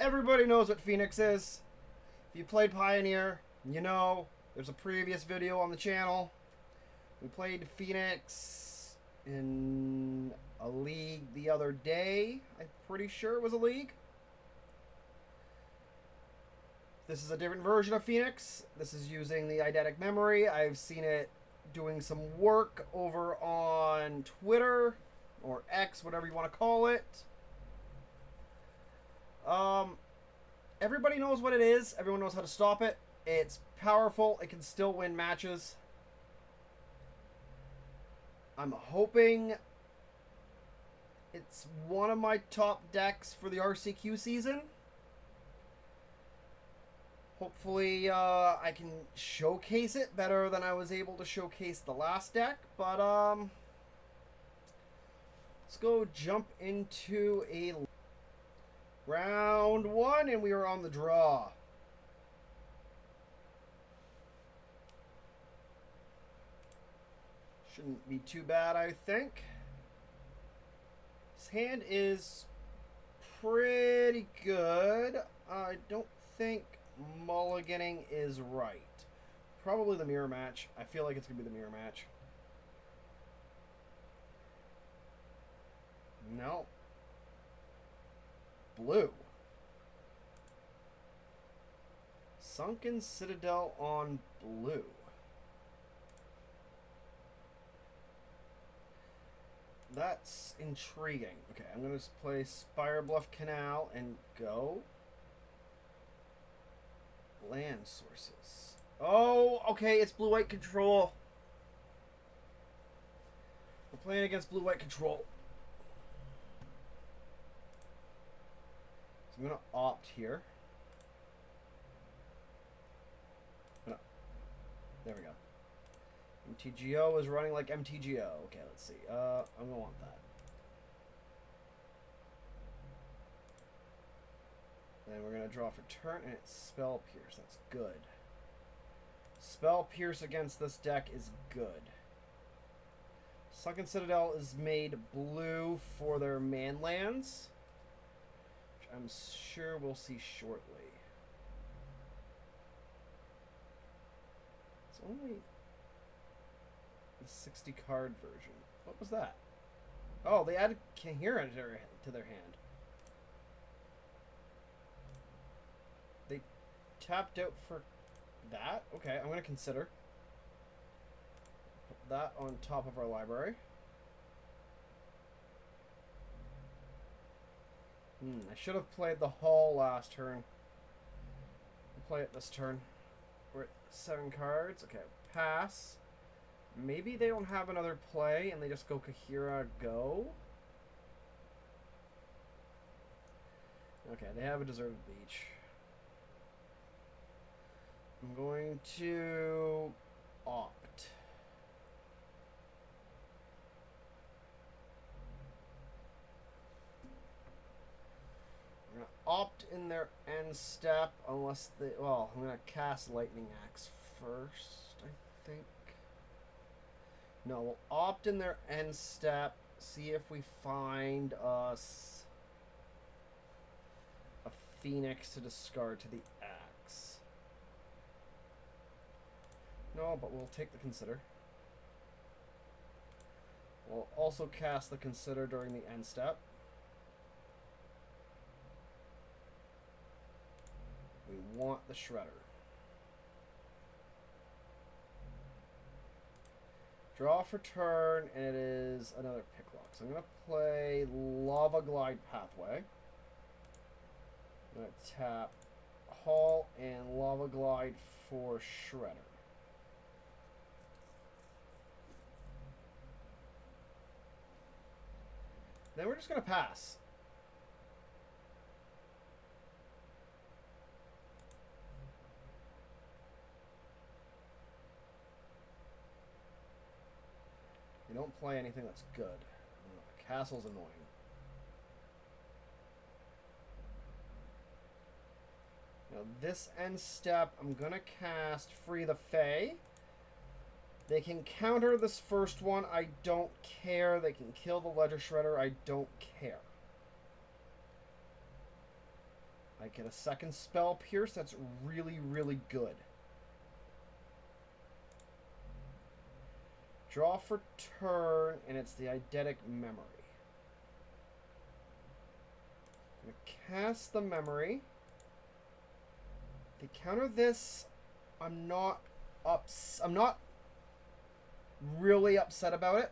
Everybody knows what Phoenix is. If you played Pioneer, you know there's a previous video on the channel. We played Phoenix in a league the other day. I'm pretty sure it was a league. This is a different version of Phoenix. This is using the eidetic memory. I've seen it doing some work over on Twitter or X, whatever you want to call it. Everybody knows what it is. Everyone knows how to stop it. It's powerful. It can still win matches. I'm hoping it's one of my top decks for the RCQ season. Hopefully, I can showcase it better than I was able to showcase the last deck. But, let's go jump into a round one, and we are on the draw. Shouldn't be too bad, I think. His hand is pretty good. I don't think mulliganing is right. Probably the mirror match. I feel like it's going to be the mirror match. No. Blue. Sunken Citadel on blue. That's intriguing. Okay, I'm going to play Spire Bluff Canal and go. Land sources. Oh, okay, it's blue-white control. We're playing against blue-white control. So I'm going to opt here. There we go. MTGO is running like MTGO. Okay, let's see. I'm going to want that. Then we're going to draw for turn, and it's Spell Pierce. That's good. Spell Pierce against this deck is good. Sunken Citadel is made blue for their man lands, which I'm sure we'll see shortly. It's only the 60 card version. What was that? Oh, they added Kaheera to their hand. They tapped out for that? Okay, I'm going to consider. Put that on top of our library. I should have played the Hall last turn. I'll play it this turn. We're at 7 cards. Okay, pass. Maybe they don't have another play and they just go Kaheera, go. Okay, they have a Deserted Beach. I'm going to opt. I'm going to opt in their end step unless they... Well, I'm going to cast Lightning Axe first, I think. No, we'll opt in their end step, see if we find us a Phoenix to discard to the Axe. No, but we'll take the Consider. We'll also cast the Consider during the end step. We want the Shredder. Draw for turn, and it is another Picklock. So I'm going to play Lava Glide Pathway. I'm going to tap Hall and Lava Glide for Shredder. Then we're just going to pass. You don't play anything that's good. The castle's annoying. Now this end step, I'm going to cast Free the Fae. They can counter this first one. I don't care. They can kill the Ledger Shredder. I don't care. I get a second Spell Pierce. That's really, really good. Draw for turn, and it's the Eidetic Memory. I'm going to cast the Memory. To counter this, I'm not really upset about it.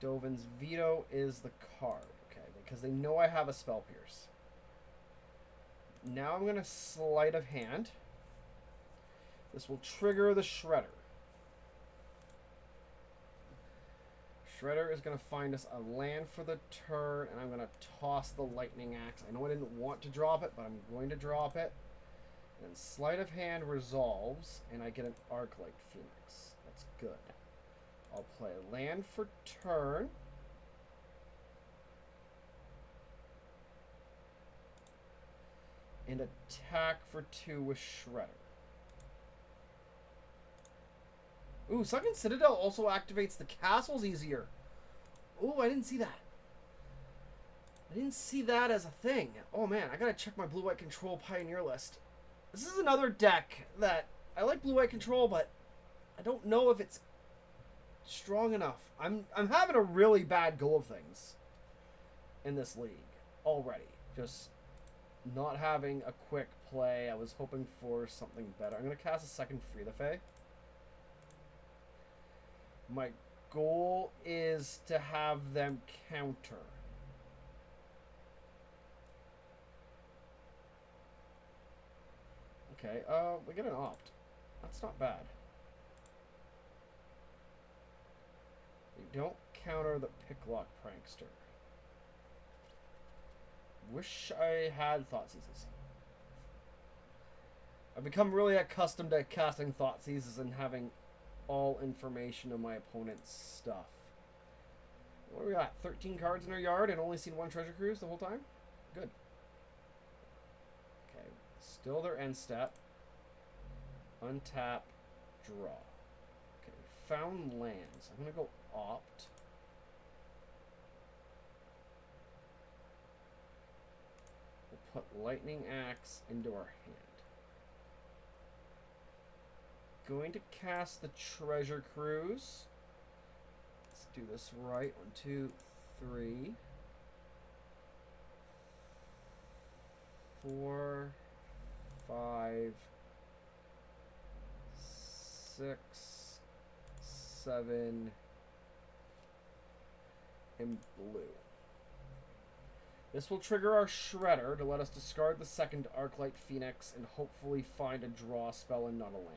Dovin's Veto is the card, okay, because they know I have a Spell Pierce. Now I'm going to Sleight of Hand. This will trigger the Shredder. Shredder is going to find us a land for the turn, and I'm going to toss the Lightning Axe. I know I didn't want to drop it, but I'm going to drop it. And Sleight of Hand resolves, and I get an Arclight Phoenix. That's good. I'll play land for turn. And attack for 2 with Shredder. Ooh, Sunken Citadel also activates the castles easier. Ooh, I didn't see that. I didn't see that as a thing. Oh man, I gotta check my Blue-White Control Pioneer list. This is another deck that I like Blue-White Control, but I don't know if it's strong enough. I'm having a really bad go of things in this league already. Just not having a quick play. I was hoping for something better. I'm gonna cast a second Free the Fae. My goal is to have them counter. Okay, we get an opt. That's not bad. We don't counter the Picklock Prankster. Wish I had Thoughtseize. I've become really accustomed to casting Thoughtseizes and having all information of my opponent's stuff. What do we got? 13 cards in our yard and only seen 1 Treasure Cruise the whole time? Good. Okay, still their end step. Untap, draw. Okay, found lands. I'm going to go opt. We'll put Lightning Axe into our hand. Going to cast the Treasure Cruise. Let's do this right. 1, 2, 3, 4, 5, 6, 7, and blue. This will trigger our Shredder to let us discard the second Arclight Phoenix and hopefully find a draw spell and not a land.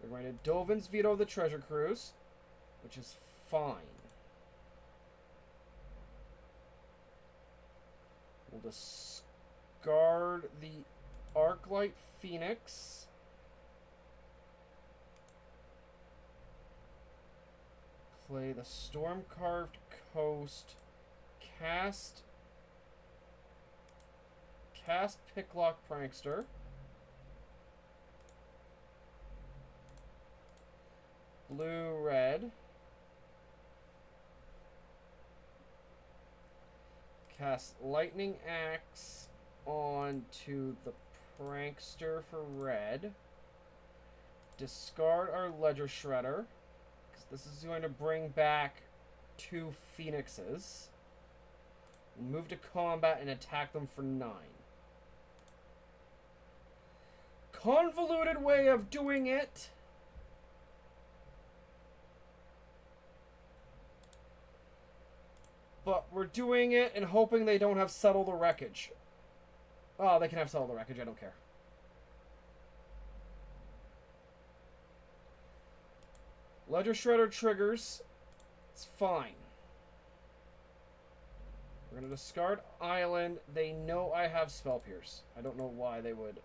We're going to Dovin's Veto the Treasure Cruise, which is fine. We'll discard the Arclight Phoenix. Play the Storm-Carved Coast. Cast Picklock Prankster. Blue, red. Cast Lightning Axe onto the Prankster for red. Discard our Ledger Shredder, because this is going to bring back 2 Phoenixes. Move to combat and attack them for 9. Convoluted way of doing it. But we're doing it and hoping they don't have Settle the Wreckage. Oh, they can have Settle the Wreckage. I don't care. Ledger Shredder triggers. It's fine. We're going to discard Island. They know I have Spell Pierce. I don't know why they would.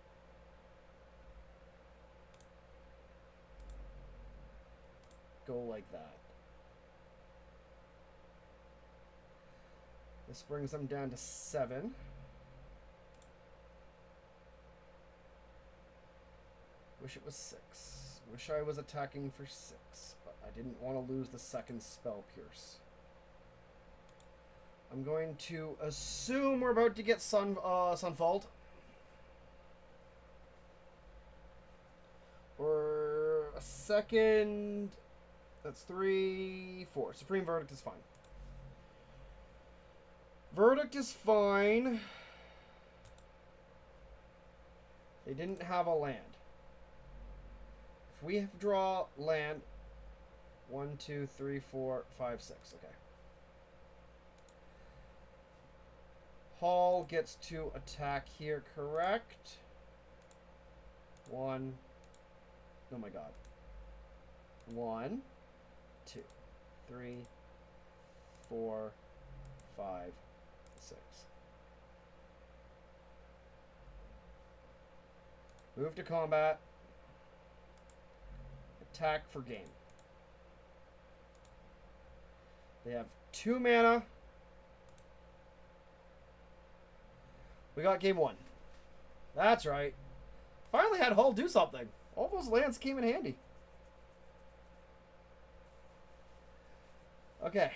Go like that. This brings them down to 7. Wish it was 6. Wish I was attacking for 6. I didn't want to lose the second Spell Pierce. I'm going to assume we're about to get Sunfault. Or a second. That's 3, 4. Supreme Verdict is fine. Verdict is fine. They didn't have a land. If we draw land, 1, 2, 3, 4, 5, 6. Okay. Hall gets to attack here, correct? 1. Oh my god. 1, 2, 3, 4, 5, 6. Move to combat. Attack for game. They have 2 mana. We got game 1. That's right. Finally had Hull do something. All those lands came in handy. Okay.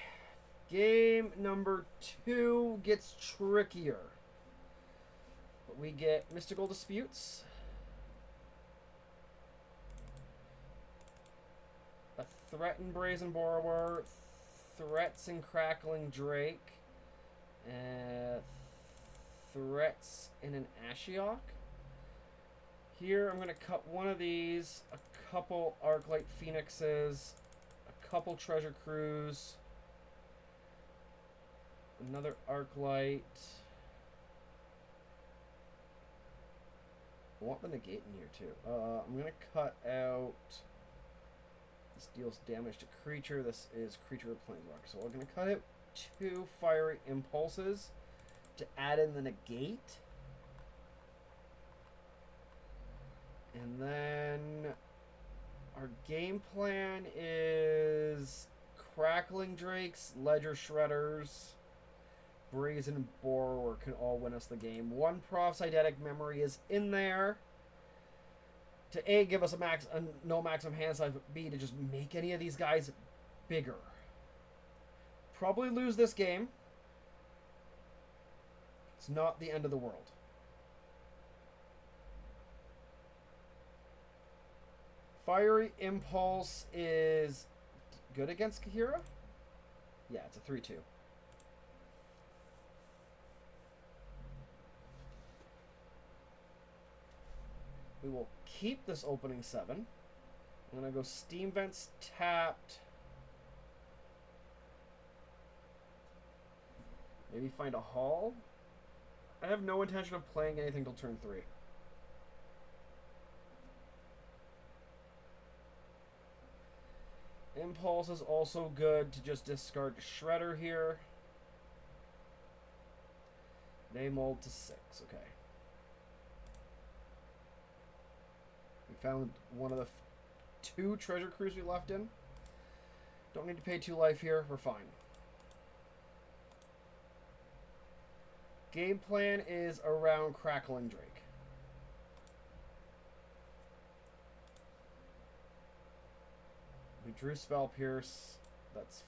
Game number 2 gets trickier. But we get Mystical Disputes. A Threatened Brazen Borrower. Threats and Crackling Drake. Threats in an Ashiok. Here I'm going to cut one of these, a couple Arclight Phoenixes, a couple Treasure Cruise, another Arclight. I want the negate in here too. I'm going to cut out, this deals damage to creature, this is creature with Planeswalker. So we're going to cut out 2 Fiery Impulses to add in the negate. And then our game plan is Crackling Drakes, Ledger Shredders, Brazen Borrower can all win us the game. 1 Proph's Eidetic Memory is in there to A, give us a no maximum hand size, but B, to just make any of these guys bigger. Probably lose this game. It's not the end of the world. Fiery Impulse is good against Kaheera? Yeah, it's a 3-2. We will keep this opening 7. I'm going to go Steam Vents tapped. Maybe find a Hall. I have no intention of playing anything till turn 3. Impulse is also good to just discard Shredder here. They mold to 6, okay. We found one of the 2 Treasure Cruise we left in. Don't need to pay 2 life here, we're fine. Game plan is around Crackling Drake. We drew Spell Pierce. That's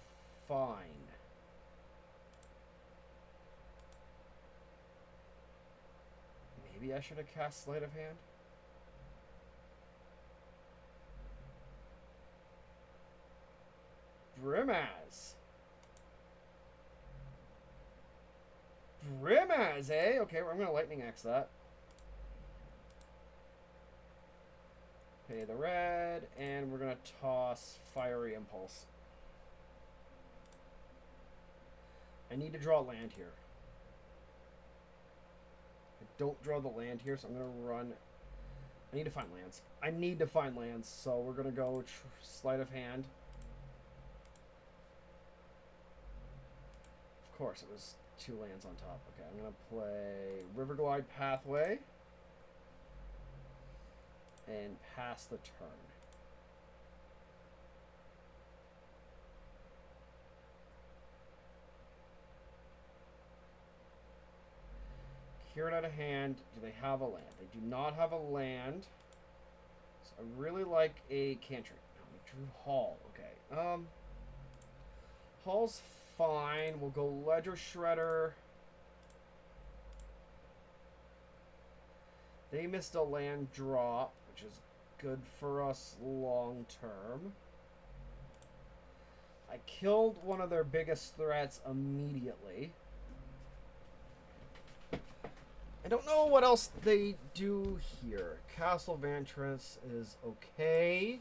fine. Maybe I should have cast Sleight of Hand. Brimaz. Brimaz, eh? Okay, I'm going to Lightning Axe that. Pay the red, and we're going to toss Fiery Impulse. I need to draw land here. I don't draw the land here, so I'm going to run. I need to find lands. I need to find lands, so we're going to go Sleight of Hand. Of course, it was 2 lands on top. Okay, I'm going to play Riverglide Pathway. And pass the turn. Kieran out of hand. Do they have a land? They do not have a land. So I really like a cantrip. Let me drew Hall. Okay. Hall's fine. We'll go Ledger Shredder. They missed a land drop, which is good for us long term. I killed one of their biggest threats immediately. I don't know what else they do here. Castle Vantress is okay.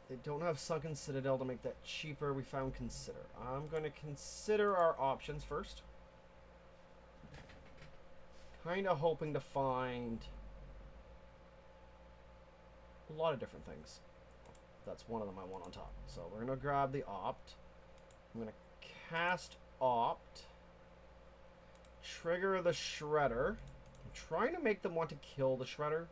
They don't have Sunken Citadel to make that cheaper. We found Consider. I'm going to consider our options first. Kind of hoping to find a lot of different things. That's one of them I want on top. So we're going to grab the Opt. I'm going to cast Opt. Trigger the Shredder. I'm trying to make them want to kill the Shredder.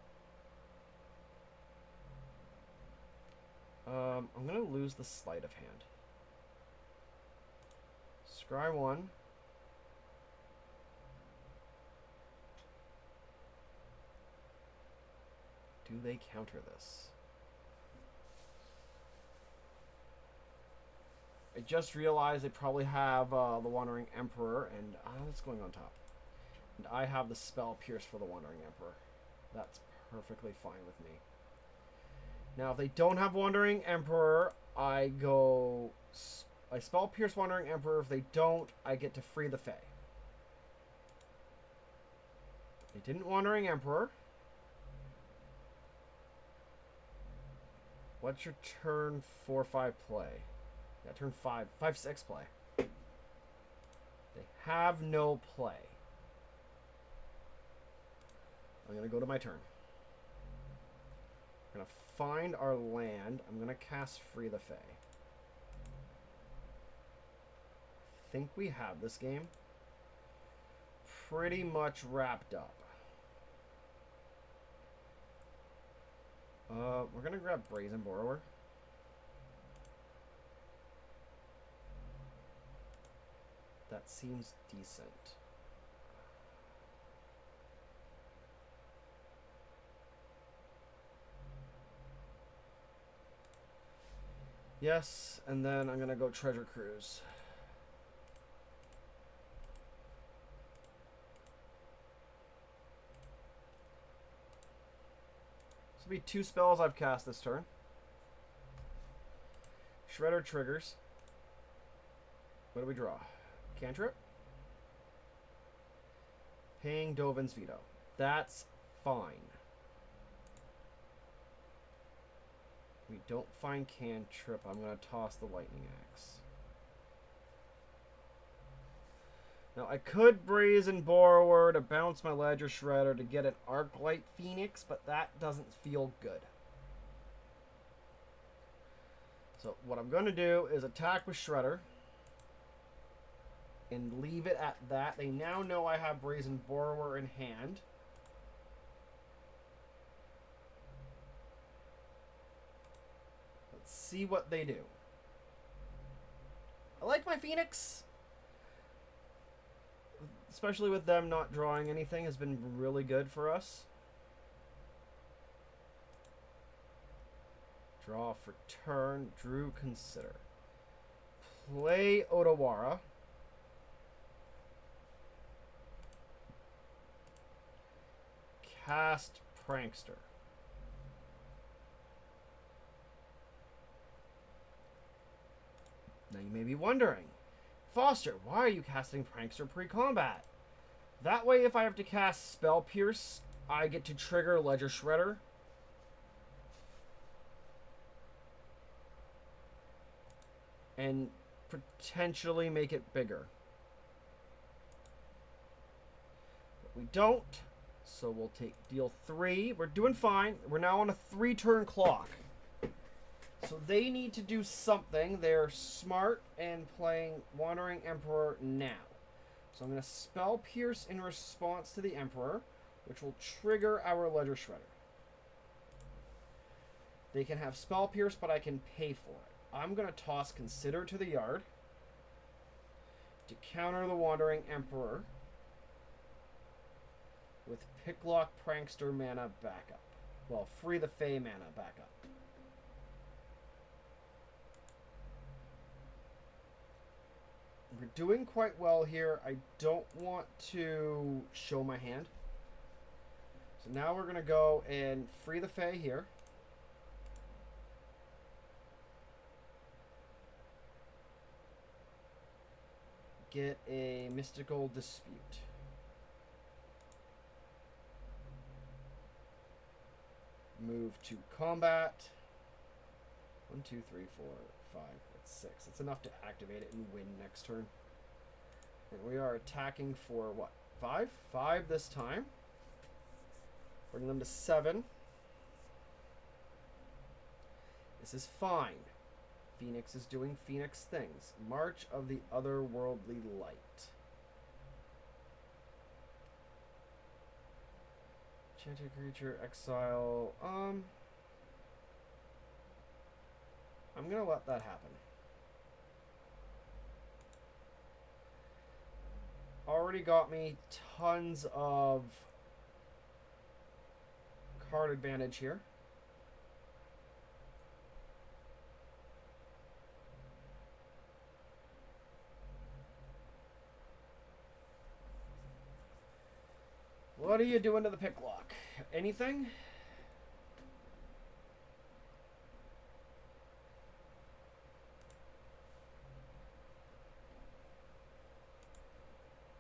I'm going to lose the Sleight of Hand. Scry 1. Do they counter this? I just realized they probably have the Wandering Emperor, and what's going on top? And I have the Spell Pierce for the Wandering Emperor. That's perfectly fine with me. Now, if they don't have Wandering Emperor, I Spell Pierce Wandering Emperor. If they don't, I get to free the Fae. They didn't Wandering Emperor. What's your turn 4-5 play? Yeah, turn 5-6 play. They have no play. I'm going to go to my turn. I'm going to find our land. I'm going to cast Free the Fae. I think we have this game pretty much wrapped up. We're going to grab Brazen Borrower. That seems decent. Yes, and then I'm going to go Treasure Cruise. This will be 2 spells I've cast this turn. Shredder triggers. What do we draw? Cantrip. Paying Dovin's Veto. That's fine. We don't find Cantrip. I'm going to toss the Lightning Axe. Now, I could Brazen Borrower to bounce my Ledger Shredder to get an Arclight Phoenix, but that doesn't feel good. So, what I'm going to do is attack with Shredder and leave it at that. They now know I have Brazen Borrower in hand. Let's see what they do. I like my Phoenix. Especially with them not drawing anything has been really good for us. Draw for turn. Drew Consider. Play Otawara. Cast Prankster. Now you may be wondering, Foster, why are you casting Prankster pre-combat? That way, if I have to cast Spell Pierce, I get to trigger Ledger Shredder. And potentially make it bigger. But we don't. So we'll deal 3. We're doing fine. We're now on a 3-turn clock. So they need to do something. They're smart and playing Wandering Emperor now. So I'm going to Spell Pierce in response to the Emperor, which will trigger our Ledger Shredder. They can have Spell Pierce, but I can pay for it. I'm going to toss Consider to the yard to counter the Wandering Emperor with Picklock Prankster mana backup. Well, free the Fey mana back up. We're doing quite well here. I don't want to show my hand. So now we're going to go and free the Fey here. Get a Mystical Dispute. Move to combat. 1, 2, 3, 4, 5. That's 6. That's enough to activate it and win next turn. And we are attacking for what? 5? 5 this time. Bring them to 7. This is fine. Phoenix is doing Phoenix things. March of the Otherworldly Light. Enchanted creature, exile. I'm gonna let that happen. Already got me tons of card advantage here. What are you doing to the pick lock? Anything?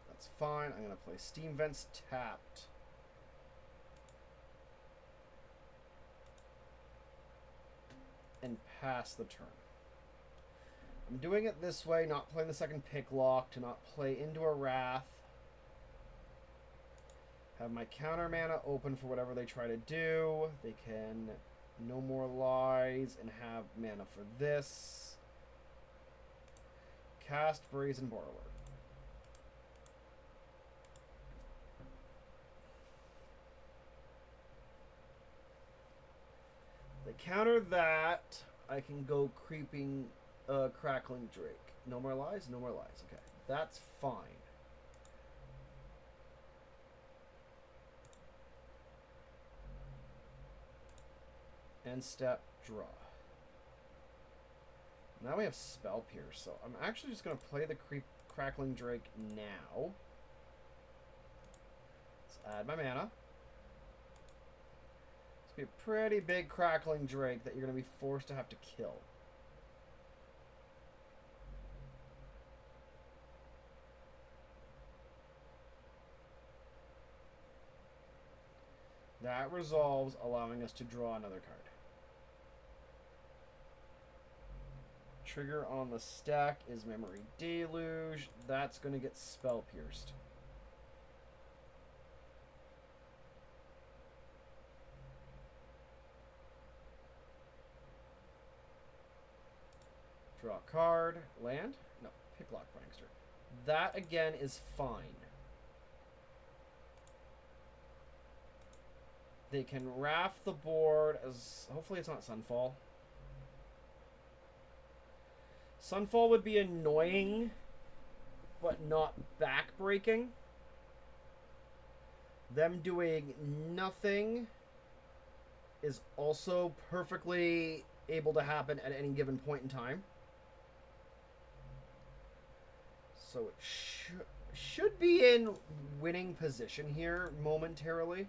That's fine. I'm going to play Steam Vents tapped. And pass the turn. I'm doing it this way, not playing the second pick lock, to not play into a Wrath. Have my counter mana open for whatever they try to do. They can No More Lies and have mana for this. Cast Brazen Borrower. They counter that. I can go creeping, Crackling Drake. No More Lies? No More Lies. Okay. That's fine. End step, draw. Now we have Spell Pierce, so I'm actually just going to play the Crackling Drake now. Let's add my mana. It's going to be a pretty big Crackling Drake that you're going to be forced to have to kill. That resolves, allowing us to draw another card. Trigger on the stack is Memory Deluge. That's going to get Spell Pierced. Draw a card. Land? No, Picklock Prankster. That, again, is fine. They can Wrath the board as... Hopefully it's not Sunfall. Sunfall would be annoying, but not backbreaking. Them doing nothing is also perfectly able to happen at any given point in time. So it should be in winning position here momentarily.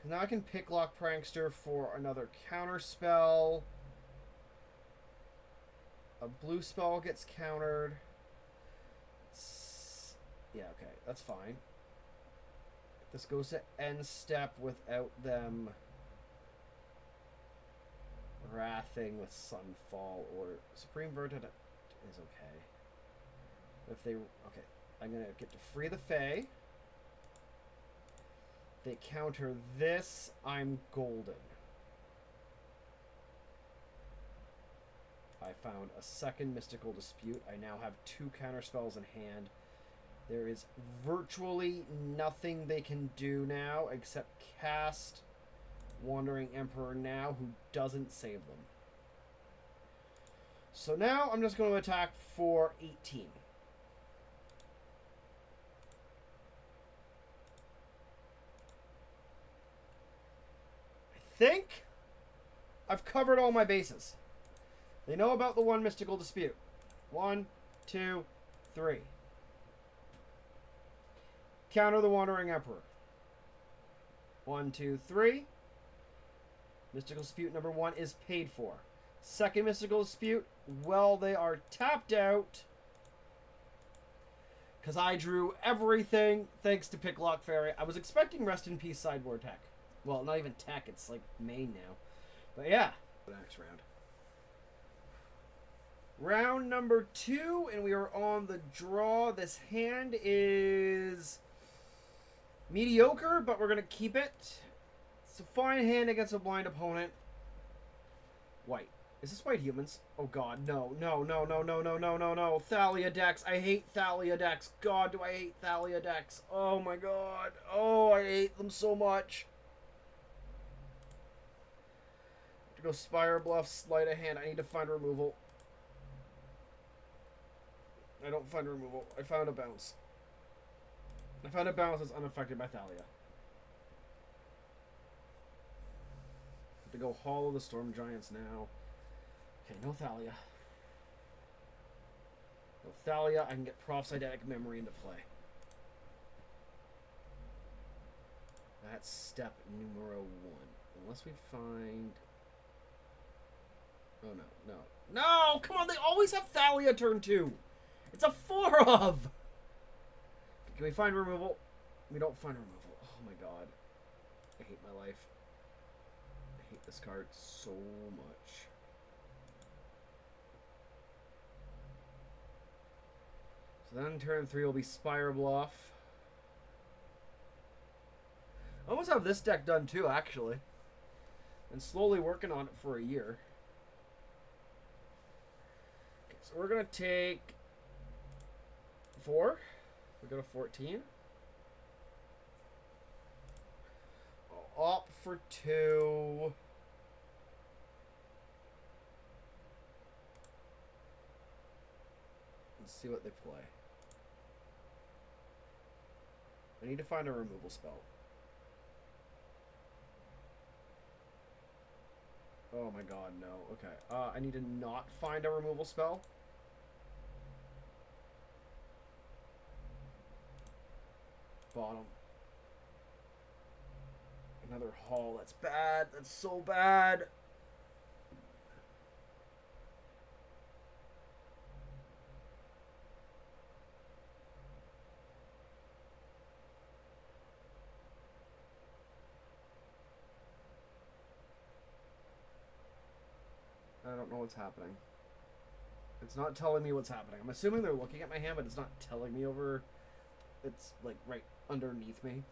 Now I can Picklock Prankster for another counter spell. A blue spell gets countered. Yeah, okay, that's fine. This goes to end step without them wrathing with Sunfall or Supreme Verdict is okay. If they okay, I'm gonna get to free the Fae. They counter this, I'm golden. I found a second Mystical Dispute. I now have 2 counter spells in hand. There is virtually nothing they can do now except cast Wandering Emperor now, who doesn't save them. So now I'm just going to attack for 18. think I've covered all my bases. They know about the one mystical dispute. 1, 2, 3. Counter the Wandering Emperor. 1, 2, 3. Mystical dispute number 1 is paid for. Second mystical dispute, well, they are tapped out. Because I drew everything thanks to Picklock Fairy. I was expecting Rest in Peace sideboard tech. Well, not even tech, it's like main now. But yeah. Next round. Round number 2, and we are on the draw. This hand is mediocre, but we're going to keep it. It's a fine hand against a blind opponent. White. Is this white humans? Oh god, no, no, no, no, no, no, no, no, no. Thalia decks. I hate Thalia decks. God, do I hate Thalia decks. Oh my god. Oh, I hate them so much. To go Spire Bluff, Sleight of Hand. I need to find removal. I don't find removal. I found a bounce. I found a bounce that's unaffected by Thalia. To go Hollow the Storm Giants now. Okay, no Thalia. No Thalia, I can get Prophecytic Memory into play. That's step numero 1. Unless we find... Oh, no, no. No! Come on, they always have Thalia turn 2! It's a 4 of! Can we find removal? We don't find removal. Oh my god. I hate my life. I hate this card so much. So then turn 3 will be Spire Bluff. I almost have this deck done too, actually. And slowly working on it for a year. Okay, so we're going to take 4. We go to 14. I'll opt for 2. Let's see what they play. I need to find a removal spell. Oh my god, no. Okay. I need to not find a removal spell. Bottom. Another haul. That's bad. That's so bad. I don't know what's happening. It's not telling me what's happening. I'm assuming they're looking at my hand, but it's not telling me over... It's, like, right underneath me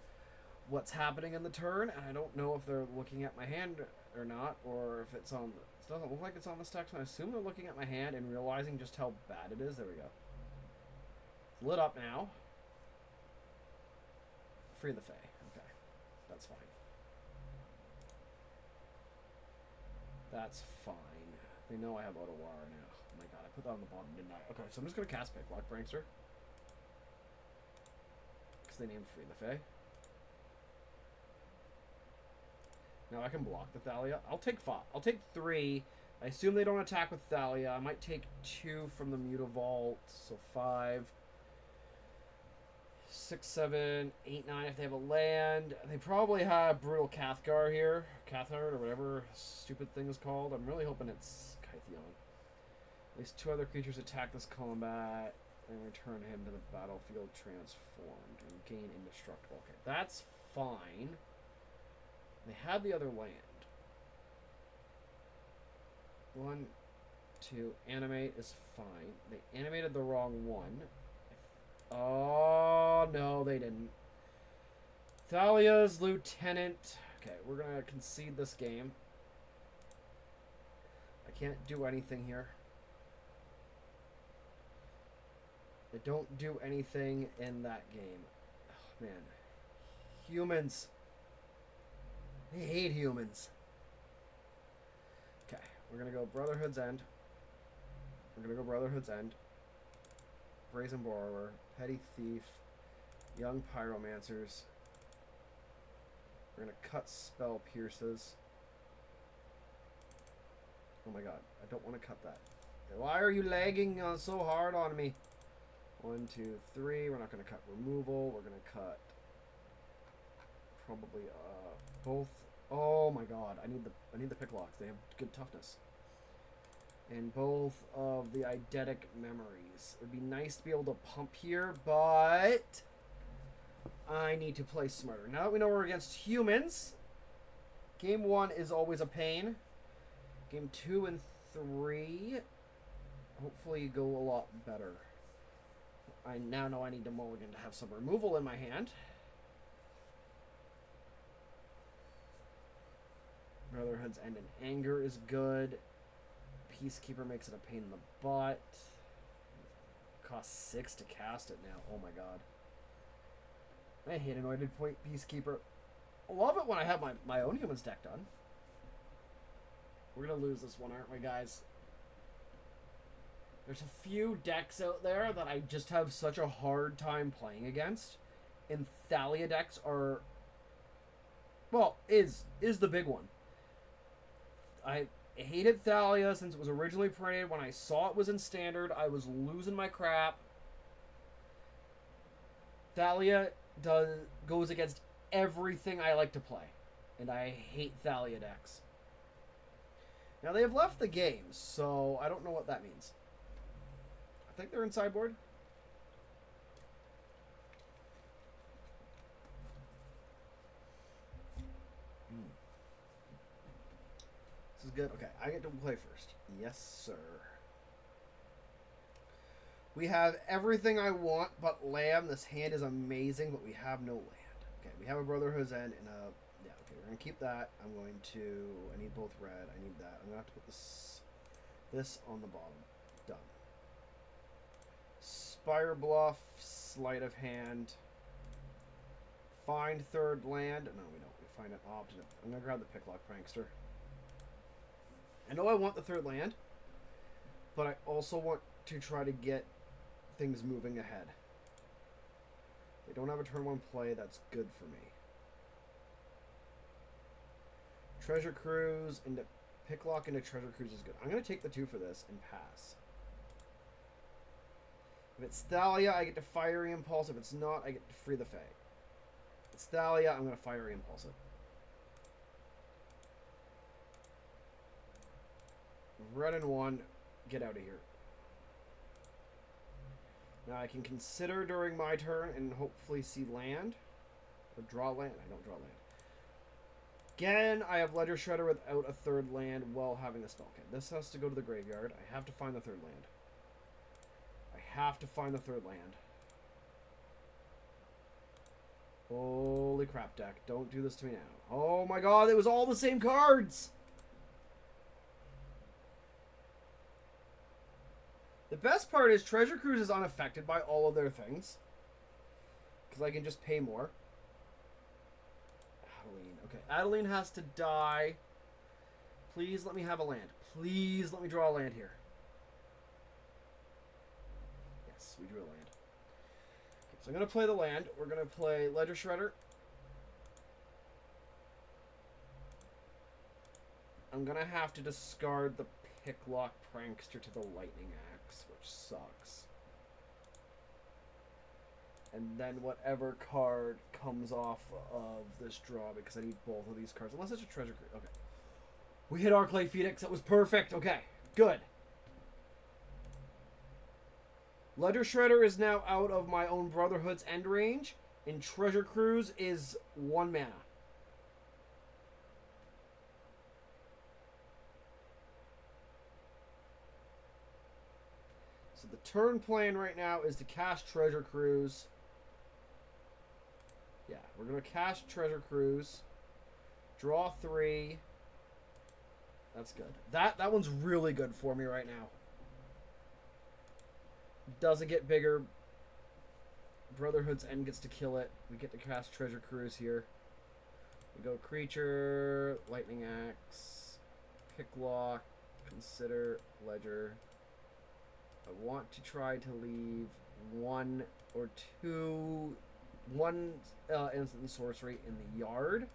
what's happening in the turn, and I don't know if they're looking at my hand or not, or if it's on... It doesn't look like it's on the stack, so I assume they're looking at my hand and realizing just how bad it is. There we go. It's lit up now. Free the Fae. Okay. That's fine. That's fine. They know I have Otawara now. Oh my god, I put that on the bottom, didn't I? Okay, so I'm just going to cast Picklock Prankster. Because they named Free the Fae. Now I can block the Thalia. I'll take 5. I'll take 3. I assume they don't attack with Thalia. I might take 2 from the Mutavault. So 5. 6, 7, 8, 9 if they have a land. They probably have Brutal Cathgar here. Cathard or whatever stupid thing is called. I'm really hoping it's Kytheon. At least 2 other creatures attack this combat and return him to the battlefield transformed and gain indestructible. Okay, that's fine. They had the other land. 1, 2. Animate is fine. They animated the wrong one. Oh, no, they didn't. Thalia's Lieutenant. Okay, we're going to concede this game. I can't do anything here. I don't do anything in that game. Oh, man. Humans. I hate humans. Okay, we're going to go Brotherhood's End. We're going to go Brotherhood's End. Brazen Borrower, Petty Thief, Young Pyromancers. We're going to cut Spell Pierces. Oh my god, I don't want to cut that. Why are you lagging so hard on me? 1, 2, 3. We're not going to cut removal. We're going to cut probably both. Oh my god, I need the pick locks. They have good toughness. And both of the eidetic memories. It'd be nice to be able to pump here, but I need to play smarter. Now that we know we're against humans, game 1 is always a pain. Game 2 and 3 hopefully go a lot better. I now know I need to mulligan to have some removal in my hand. Brotherhood's End in Anger is good. Peacekeeper makes it a pain in the butt. Costs 6 to cast it now. Oh my god. I hate Anointed Point Peacekeeper. I love it when I have my own humans deck done. We're going to lose this one, aren't we, guys? There's a few decks out there that I just have such a hard time playing against. And Thalia decks are... Well, is the big one. I hated Thalia since it was originally printed. When I saw it was in Standard, I was losing my crap. Thalia goes against everything I like to play. And I hate Thalia decks. Now, they have left the game, so I don't know what that means. I think they're in sideboard. This is good. Okay, I get to play first. Yes, sir. We have everything I want but land. This hand is amazing, but we have no land. Okay, we have a Brotherhood's End and a... Yeah, okay, we're going to keep that. I'm going to... I need both red. I need that. I'm going to have to put this on the bottom. Done. Spire Bluff, Sleight of Hand. Find third land. No, we don't. We find an option. I'm going to grab the Picklock Prankster. I know I want the third land, but I also want to try to get things moving ahead. If they don't have a turn 1 play, that's good for me. Treasure Cruise into Picklock into Treasure Cruise is good. I'm going to take the 2 for this and pass. If it's Thalia, I get to Fiery Impulse. If it's not, I get to free the Fae. If it's Thalia, I'm going to Fiery Impulse it. Red and 1, get out of here. Now I can consider during my turn and hopefully see land. Or draw land. I don't draw land. Again, I have Ledger Shredder without a third land while having a spell. Okay, this has to go to the graveyard. I have to find the third land. I have to find the third land. Holy crap, deck. Don't do this to me now. Oh my god, it was all the same cards! The best part is Treasure Cruise is unaffected by all of their things. Because I can just pay more. Adeline. Okay, Adeline has to die. Please let me have a land. Please let me draw a land here. Yes, we drew a land. Okay, so I'm going to play the land. We're going to play Ledger Shredder. I'm going to have to discard the Picklock Prankster to the Lightning Axe, which sucks. And then whatever card comes off of this draw, because I need both of these cards. Unless it's a Treasure Cruise. Okay. We hit Arclight Phoenix. That was perfect. Okay. Good. Ledger Shredder is now out of my own Brotherhood's End range. And Treasure Cruise is 1 mana. So the turn plan right now is to cast Treasure Cruise. Yeah, we're going to cast Treasure Cruise. Draw 3. That's good. That one's really good for me right now. Doesn't get bigger. Brotherhood's End gets to kill it. We get to cast Treasure Cruise here. We go Creature, Lightning Axe, Picklock, Consider, Ledger. I want to try to leave 1 or 2, 1 instant sorcery in the yard.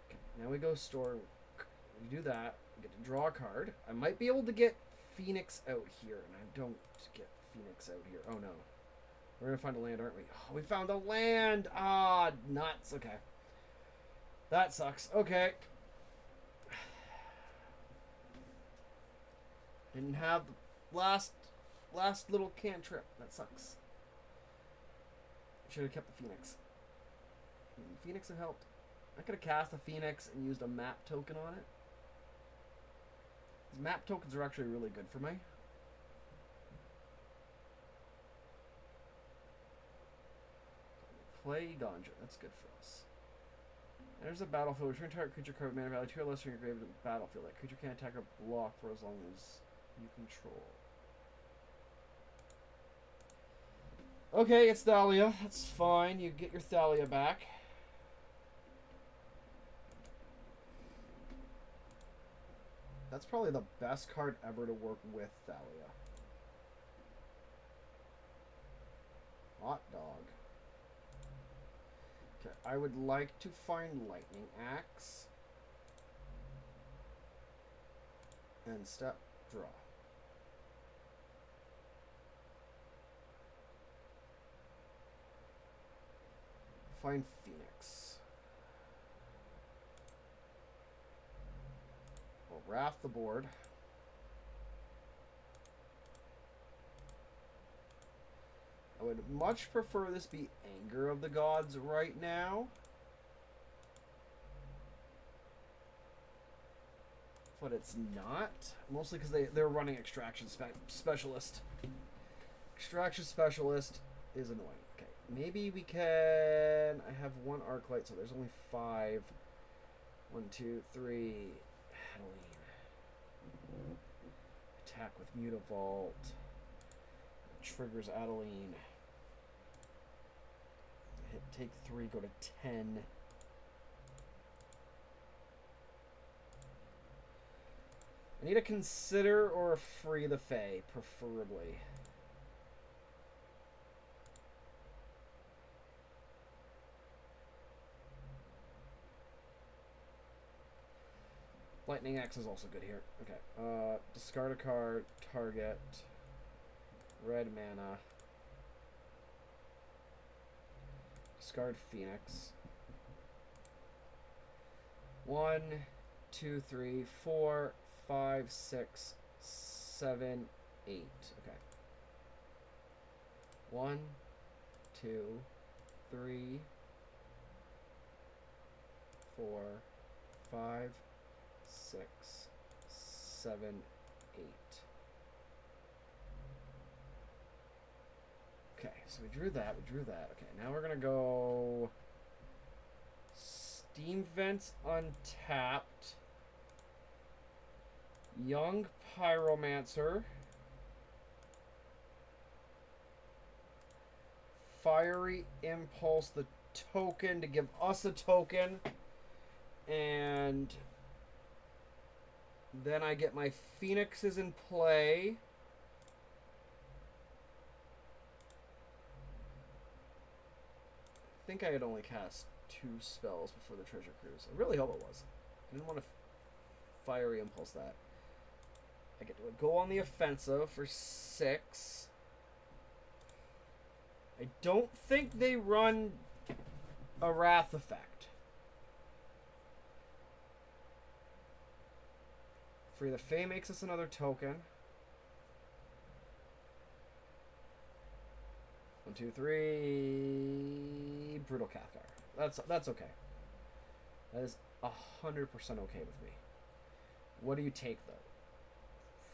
Okay, now we go store. We do that. I get to draw a card. I might be able to get Phoenix out here, and I don't get Phoenix out here. Oh no. We're gonna find a land, aren't we? Oh, we found a land! Ah, nuts. Okay. That sucks. Okay. Didn't have the last little cantrip. That sucks. Should have kept the Phoenix. Phoenix have helped. I could have cast a Phoenix and used a map token on it. These map tokens are actually really good for me. Play Ganja. That's good for us. There's a battlefield. Return target creature card with mana value 2 or less from your grave to the battlefield. That creature can't attack or block for as long as you control. Okay, it's Thalia. That's fine. You get your Thalia back. That's probably the best card ever to work with Thalia. Hot dog. Okay, I would like to find Lightning Axe. And step draw. Find Phoenix. We'll wrath the board. I would much prefer this be Anger of the Gods right now. But it's not. Mostly because they're running Extraction Specialist. Extraction Specialist is annoying. Okay, maybe we can... I have one Arclight, so there's only 5. 1, 2, 3. Adeline. Attack with Mutavault. Triggers Adeline. Hit, take 3, go to 10. I need a Consider or a Free the Fae, preferably. Lightning Axe is also good here. Okay. Discard a card, target, red mana. Discard Phoenix. 1, 2, 3, 4, 5, 6, 7, 8. Okay. 1, 2, 3, 4, 5, 6, 7, 8. Okay, so we drew that, Okay, now we're gonna go Steam Vents untapped. Young Pyromancer. Fiery Impulse, the token to give us a token. And then I get my Phoenixes in play. I think I had only cast 2 spells before the Treasure Cruise. I really hope it was. I didn't want to Fiery Impulse that. I get to go on the offensive for 6. I don't think they run a Wrath effect. Free the Fae makes us another token. 1, 2, 3. Brutal Cathar. That's okay. That is 100% okay with me. What do you take though?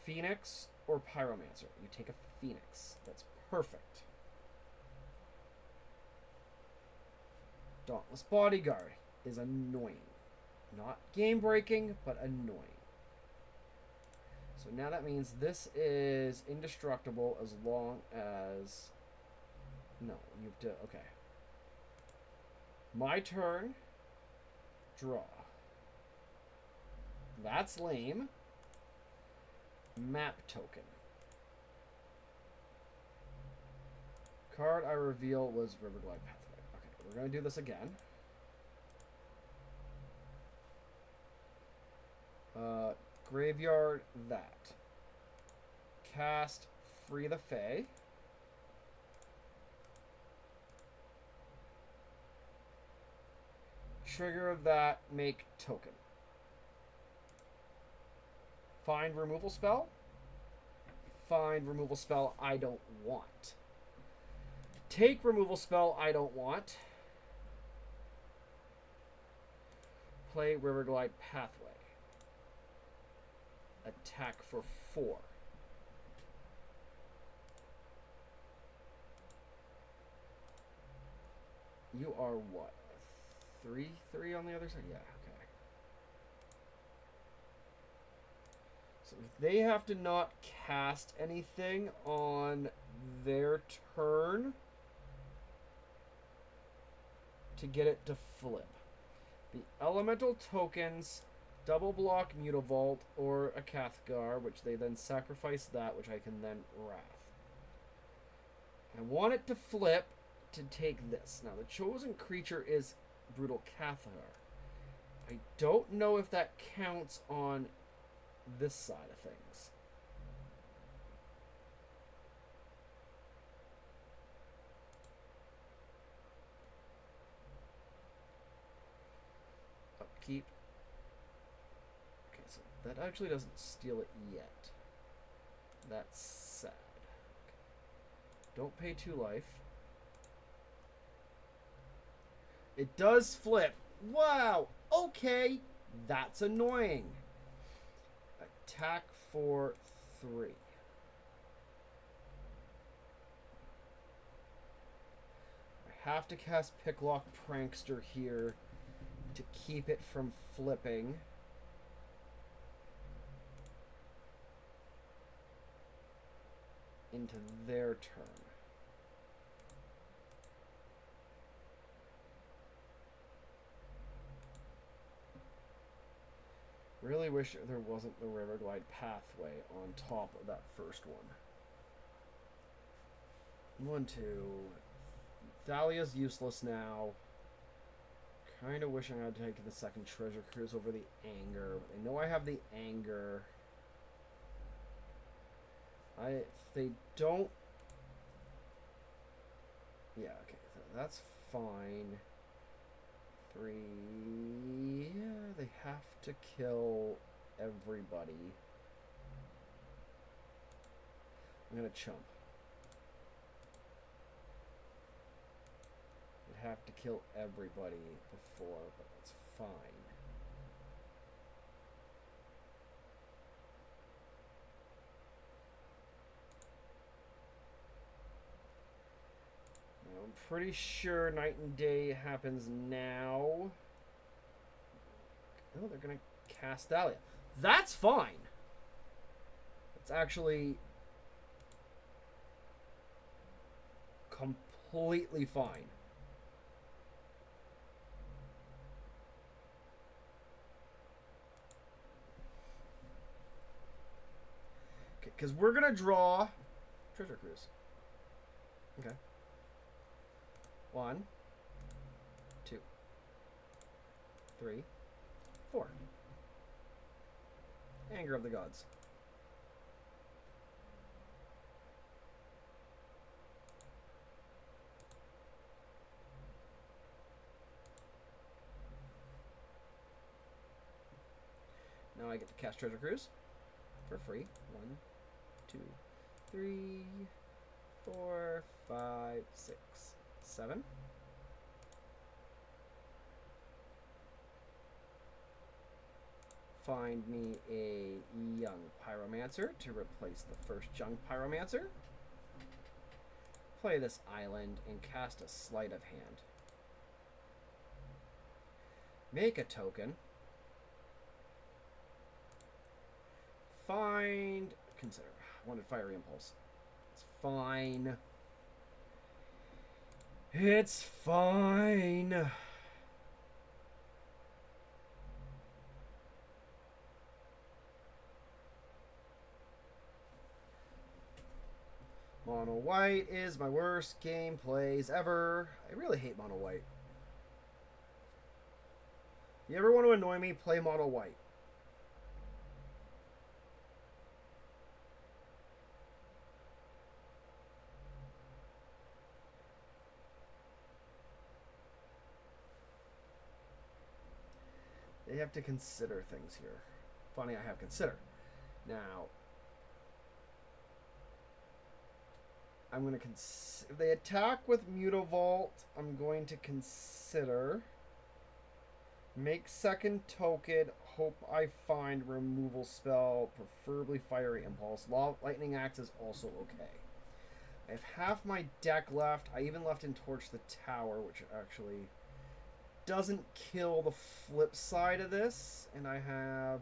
Phoenix or Pyromancer? You take a Phoenix. That's perfect. Dauntless Bodyguard is annoying. Not game breaking, but annoying. So now that means this is indestructible as long as... No, you have to... Okay. My turn. Draw. That's lame. Map token. Card I reveal was Riverglide Pathway. Okay, we're going to do this again. Graveyard that. Cast Free the Fae. Trigger of that, make token. Find removal spell. Find removal spell I don't want. Take removal spell I don't want. Play Riverglide Pathway. Attack for 4. You are what? 3/3 on the other side? Yeah, okay. So they have to not cast anything on their turn to get it to flip. The elemental tokens double block Mutavault or a Cathgar, which they then sacrifice that, which I can then Wrath. I want it to flip to take this. Now, the chosen creature is Brutal Cathgar. I don't know if that counts on this side of things. Upkeep. Okay, so that actually doesn't steal it yet. That's sad. Okay. Don't pay 2 life. It does flip. Wow. Okay. That's annoying. Attack for 3. I have to cast Picklock Prankster here to keep it from flipping. Into their turn. Really wish there wasn't the Riverglide Pathway on top of that first one. 1, 2. Thalia's useless now. Kind of wishing I'd take the second Treasure Cruise over the Anger. I know I have the Anger. They don't... Yeah, okay. So that's fine. 3... Yeah, they have to kill everybody. I'm gonna chump. They'd have to kill everybody before, but that's fine. I'm pretty sure Night and Day happens now. Oh, they're going to cast Thalia. That's fine. It's actually completely fine. Okay, because we're going to draw Treasure Cruise. Okay. 1, 2, 3, 4. Anger of the Gods. Now I get to cast Treasure Cruise for free. 1, 2, 3, 4, 5, 6, 7. Find me a young Pyromancer to replace the first young Pyromancer. Play this island and cast a Sleight of Hand. Make a token. Find... Consider. I wanted Fiery Impulse. It's fine. It's fine. Mono White is my worst game plays ever. I really hate Mono White. If you ever want to annoy me, play Mono White. have to consider things here. Funny, I have consider. Now, I'm going to if they attack with Mutavault, I'm going to consider make second token, hope I find removal spell, preferably Fiery Impulse. Lightning Axe is also okay. I have half my deck left. I even left in Torch the Tower, which actually doesn't kill the flip side of this. And I have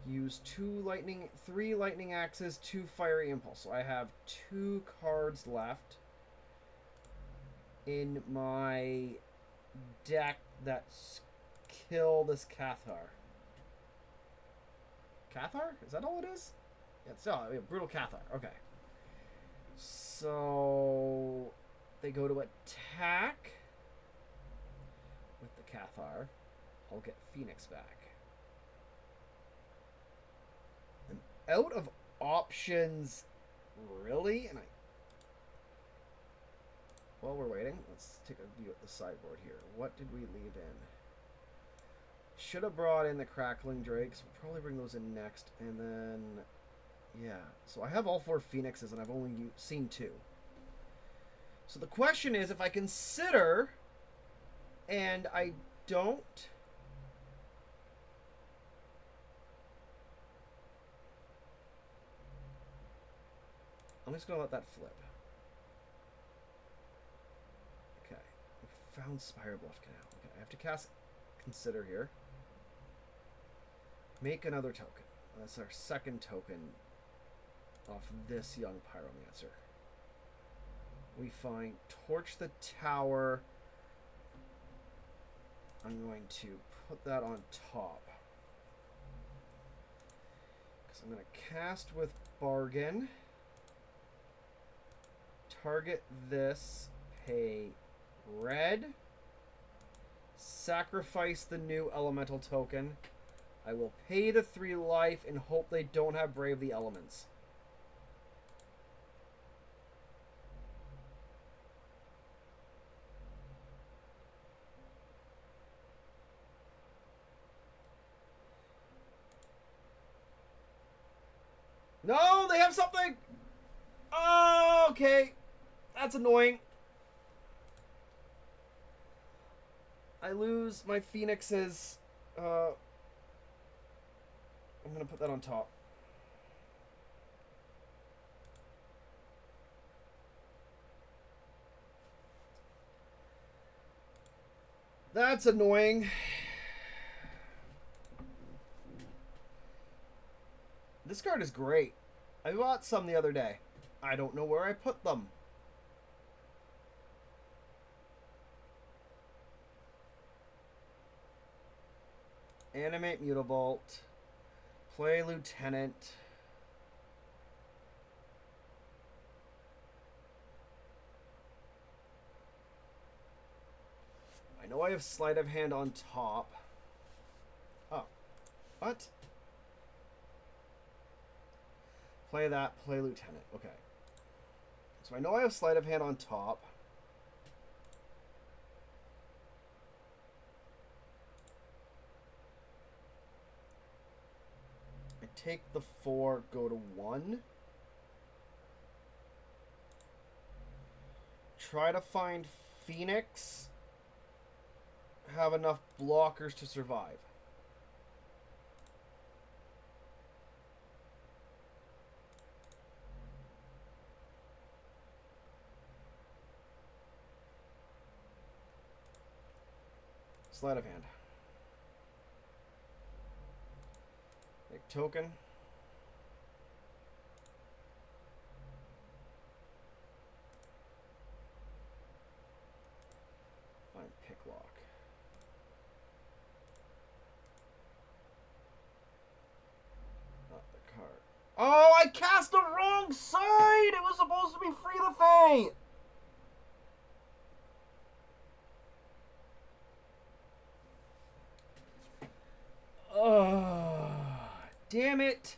used 3 Lightning Axes, 2 Fiery Impulse. So I have 2 cards left in my deck that kill this Cathar. Cathar? Is that all it is? Yeah, it's Brutal Cathar. Okay. So they go to attack with the Cathar. I'll get Phoenix back. I'm out of options, really? And while we're waiting, let's take a view at the sideboard here. What did we leave in? Should have brought in the Crackling Drakes. We'll probably bring those in next. And then, yeah. So I have all 4 Phoenixes, and I've only seen 2. So the question is, if I consider, and I don't... I'm just going to let that flip. Okay. We found Spirebluff Canal. Okay, I have to cast Consider here. Make another token. That's our second token off this young Pyromancer. We find Torch the Tower. I'm going to put that on top. Because I'm going to cast with Bargain. Target this. Pay red. Sacrifice the new elemental token. I will pay the 3 life and hope they don't have Brave the Elements. No, they have something! Oh, okay. That's annoying. I lose my Phoenixes. I'm going to put that on top. That's annoying. This card is great. I bought some the other day. I don't know where I put them. Animate Mutavault. Play Lieutenant. I know I have Sleight of Hand on top. Oh. What? Play that. Play Lieutenant. Okay. So I know I have Sleight of Hand on top. Take the 4, go to 1. Try to find Phoenix. Have enough blockers to survive. Sleight of Hand. Make token. Find Picklock. Not the card. Oh, I cast the wrong side! It was supposed to be Free the Fae! Oh, damn it.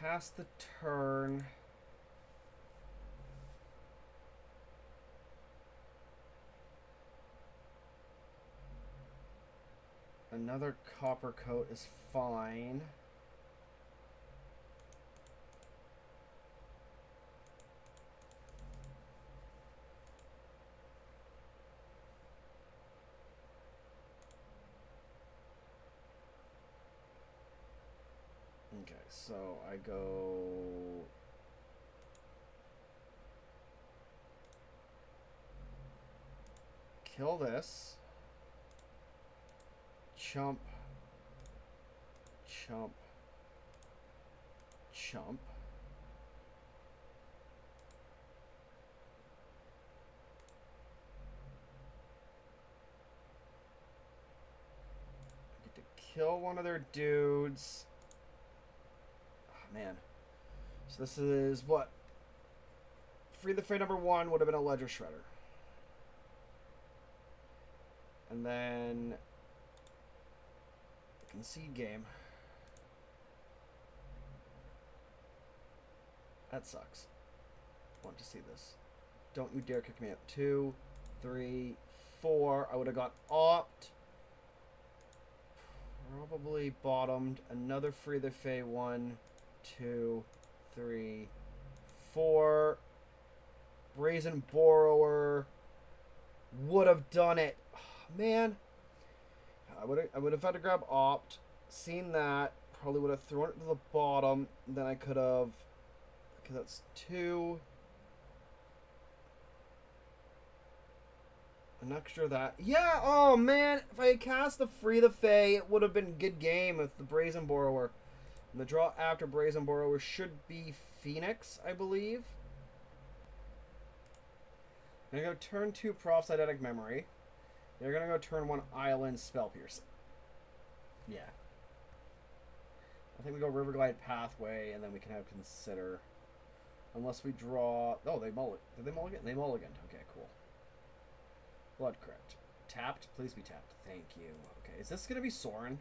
Pass the turn. Another copper coat is fine. Okay, so I go... Kill this. Chump. Chump. Chump. I get to kill one of their dudes. Oh, man. So this is what? Free the Fey number 1 would have been a Ledger Shredder. And then concede game. That sucks. Want to see this. Don't you dare kick me out. 2, 3, 4. I would have got opt. Probably bottomed. Another Free the Fey. 1, 2, 3, 4. Brazen Borrower would have done it. Man, I would have had to grab opt, seen that, probably would have thrown it to the bottom, then I could have, because that's 2, an extra of that. Yeah, oh man, if I had cast the Free the Fey, it would have been a good game with the Brazen Borrower. And the draw after Brazen Borrower should be Phoenix, I believe. I'm going to go turn 2 Proph's Eidetic Memory. They're going to go turn 1 Island Spell Pierce. Yeah. I think we go Riverglide Pathway, and then we can have Consider. Unless we draw... Oh, they mulligan. Did they mulligan? They mulliganed. Okay, cool. Blood Crypt. Tapped? Please be tapped. Thank you. Okay, is this going to be Sorin?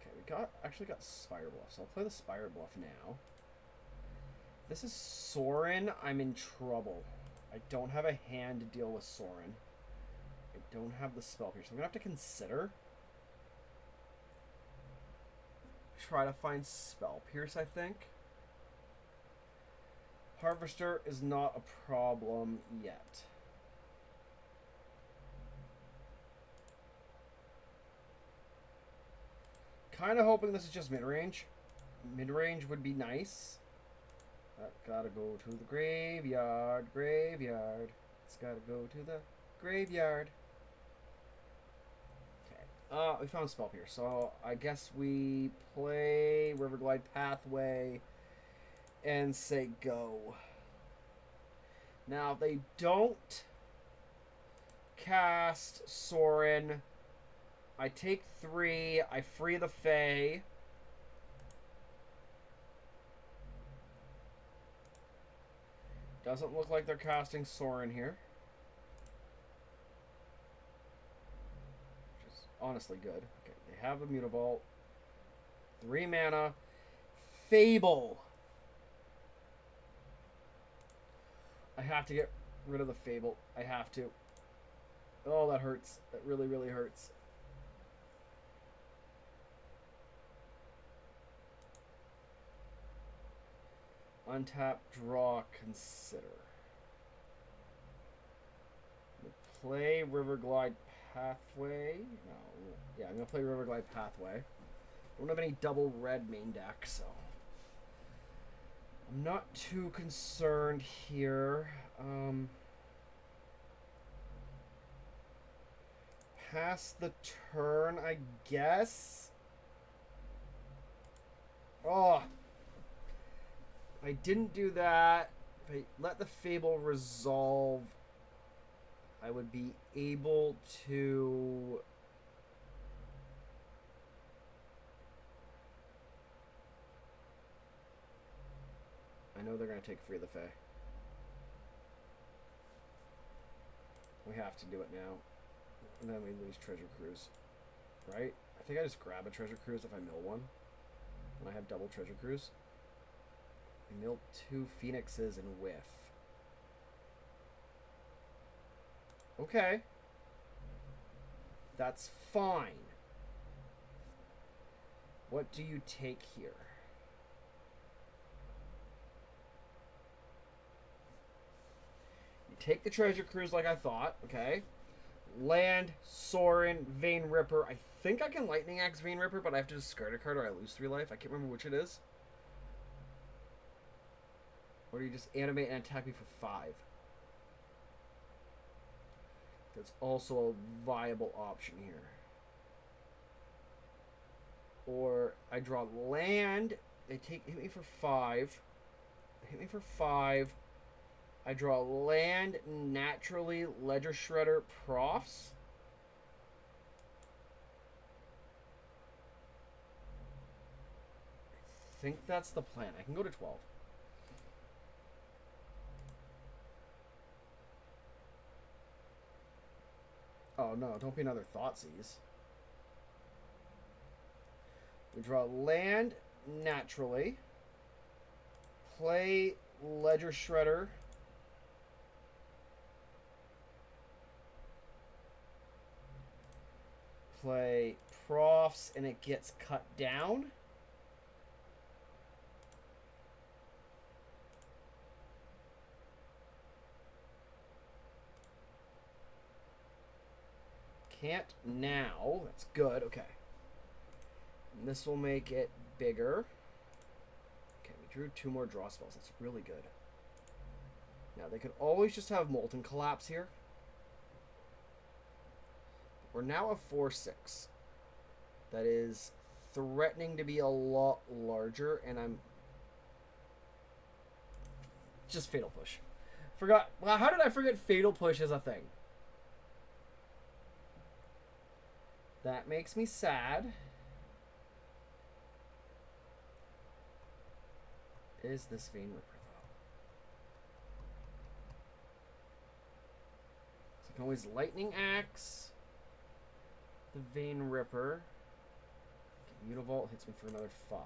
Okay, we actually got Spire Bluff, so I'll play the Spire Bluff now. If this is Sorin, I'm in trouble. I don't have a hand to deal with Sorin. I don't have the Spell Pierce. So I'm going to have to consider. Try to find Spell Pierce, I think. Harvester is not a problem yet. Kind of hoping this is just mid-range. Mid-range would be nice. Gotta go to the graveyard, graveyard. It's gotta go to the graveyard. Okay. We found Spell Pierce, so I guess we play Riverglide Pathway and say go. Now, if they don't cast Sorin, I take 3, I free the Fey. Doesn't look like they're casting Sorin here. Which is honestly good. Okay, they have a Mutavault. 3 mana. Fable. I have to get rid of the Fable. I have to. Oh, that hurts. That really, really hurts. Untap, draw, consider. Play Riverglide Pathway. No, yeah, I'm gonna play Riverglide Pathway. I don't have any double red main deck, so I'm not too concerned here. Pass the turn, I guess. Oh. I didn't do that. If I let the Fable resolve, I would be able to... I know they're going to take Free the Fey. We have to do it now. And then we lose Treasure Cruise. Right? I think I just grab a Treasure Cruise if I mill one. And I have double Treasure Cruise. I milled 2 Phoenixes and whiff. Okay. That's fine. What do you take here? You take the Treasure Cruise like I thought, okay? Land, Sorin, Vein Ripper. I think I can Lightning Axe Vein Ripper, but I have to discard a card or I lose 3 life. I can't remember which it is. Or do you just animate and attack me for 5? That's also a viable option here. Or I draw land. They hit me for 5. Hit me for 5. I draw land naturally. Ledger Shredder Profs. I think that's the plan. I can go to 12. Oh no, don't be another Thoughtseize. We draw land naturally. Play Ledger Shredder. Play Profs and it gets cut down. Can't now. That's good. Okay. And this will make it bigger. Okay, we drew 2 more draw spells. That's really good. Now, they could always just have Molten Collapse here. We're now a 4/6. That is threatening to be a lot larger, and I'm... Just Fatal Push. Forgot... Well, how did I forget Fatal Push as a thing? That makes me sad. Is this Vein Ripper, though? So I can always Lightning Axe the Vein Ripper. Okay, Mutavault hits me for another 5.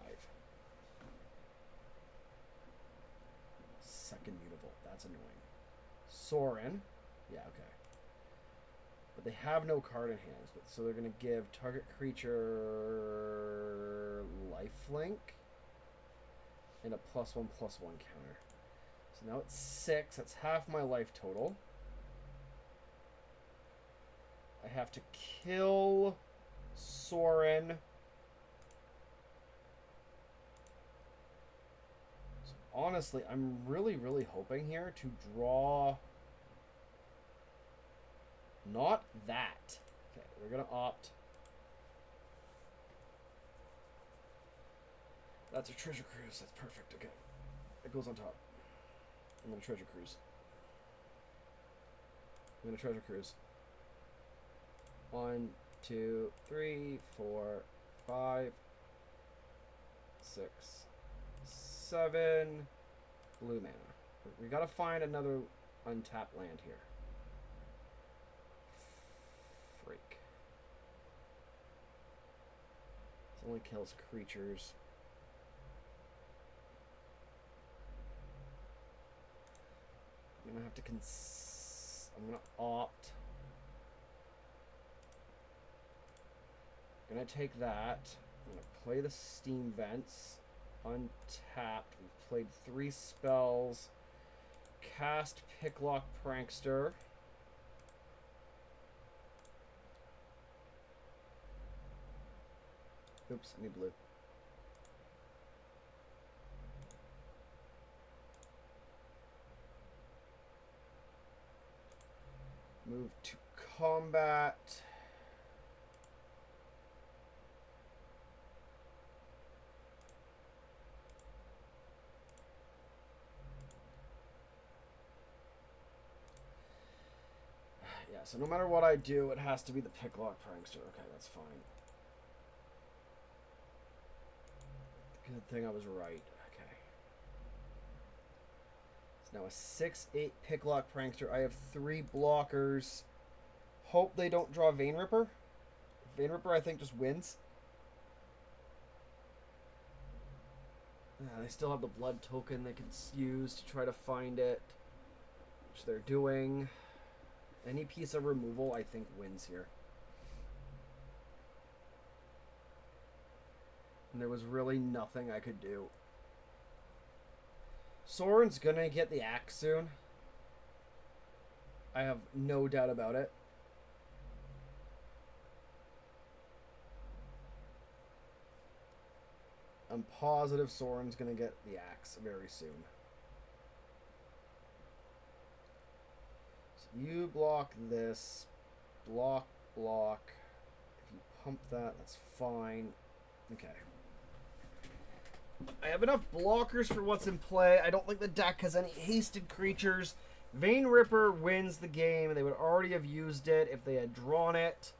Second Mutavault. That's annoying. Sorin. Yeah, okay. But they have no card in hand, so they're going to give target creature lifelink and a +1/+1 counter. So now it's 6. That's half my life total. I have to kill Sorin. So honestly, I'm really, really hoping here to draw... Not that. Okay, we're going to opt. That's a Treasure Cruise. That's perfect. Okay. It goes on top. I'm going to Treasure Cruise. I'm going to Treasure Cruise. 1, 2, 3, 4, 5, 6, 7. Blue mana. We got to find another untapped land here. Freak. This only kills creatures. I'm gonna have to I'm gonna opt. I'm gonna take that. I'm gonna play the Steam Vents. Untapped. We've played 3 spells. Cast Picklock Prankster. Oops, I need blue. Move to combat. Yeah, so no matter what I do, it has to be the Picklock Prankster. Okay, that's fine. Good thing I was right. Okay. It's now a 6/8 Picklock Prankster. I have 3 blockers. Hope they don't draw Vein Ripper. Vein Ripper, I think, just wins. They still have the blood token they can use to try to find it, which they're doing. Any piece of removal, I think, wins here. And there was really nothing I could do. Soren's gonna get the axe soon. I have no doubt about it. I'm positive Soren's gonna get the axe very soon. So you block this. Block. If you pump that, that's fine. Okay. I have enough blockers for what's in play. I don't think the deck has any hasted creatures. Vein Ripper wins the game. They would already have used it if they had drawn it.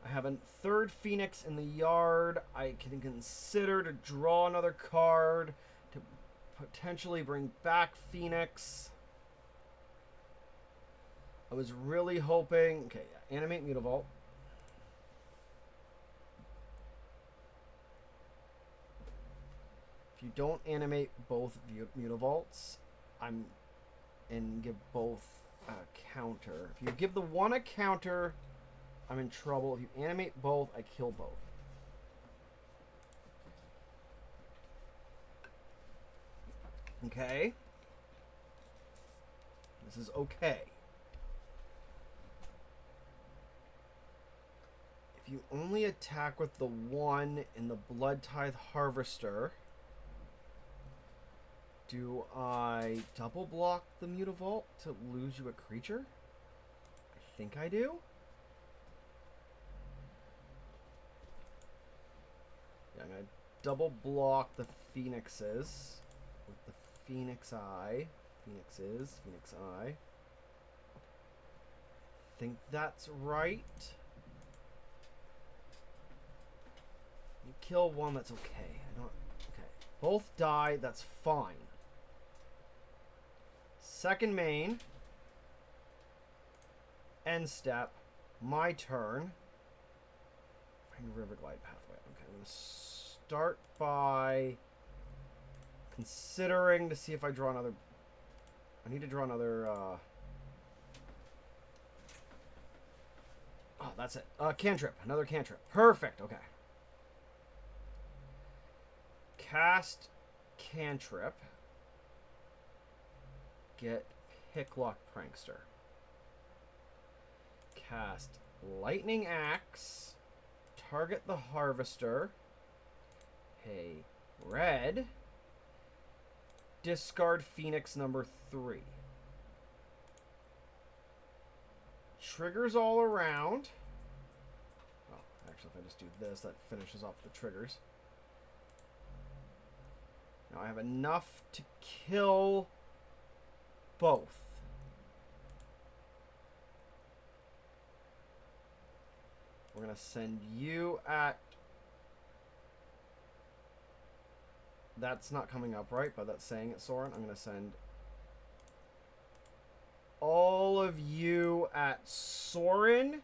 I have a third Phoenix in the yard. I can consider to draw another card to potentially bring back Phoenix. I was really hoping... Okay, yeah, animate Mutavault. If you don't animate both Mutavaults, and give both a counter. If you give the one a counter, I'm in trouble. If you animate both, I kill both. Okay. This is okay. If you only attack with the one in the Blood Tithe Harvester, do I double block the Mutavault to lose you a creature? I think I do. Yeah, I'm going to double block the Phoenixes with the Phoenix Eye. Phoenix Eye. Think that's right. You kill one, that's okay. Okay. Both die, that's fine. Second main. End step. My turn. Find Riverglide pathway. Okay, I'm going to start by considering to see if I draw another... I need to draw another... Oh, that's it. Cantrip. Another cantrip. Perfect. Okay. Cast cantrip. Get Picklock Prankster. Cast Lightning Axe. Target the Harvester. Pay red. Discard Phoenix number 3. Triggers all around. Oh, actually, if I just do this, that finishes off the triggers. Now I have enough to kill both. We're going to send you at... That's not coming up right, but that's saying it, Soren. I'm going to send all of you at Soren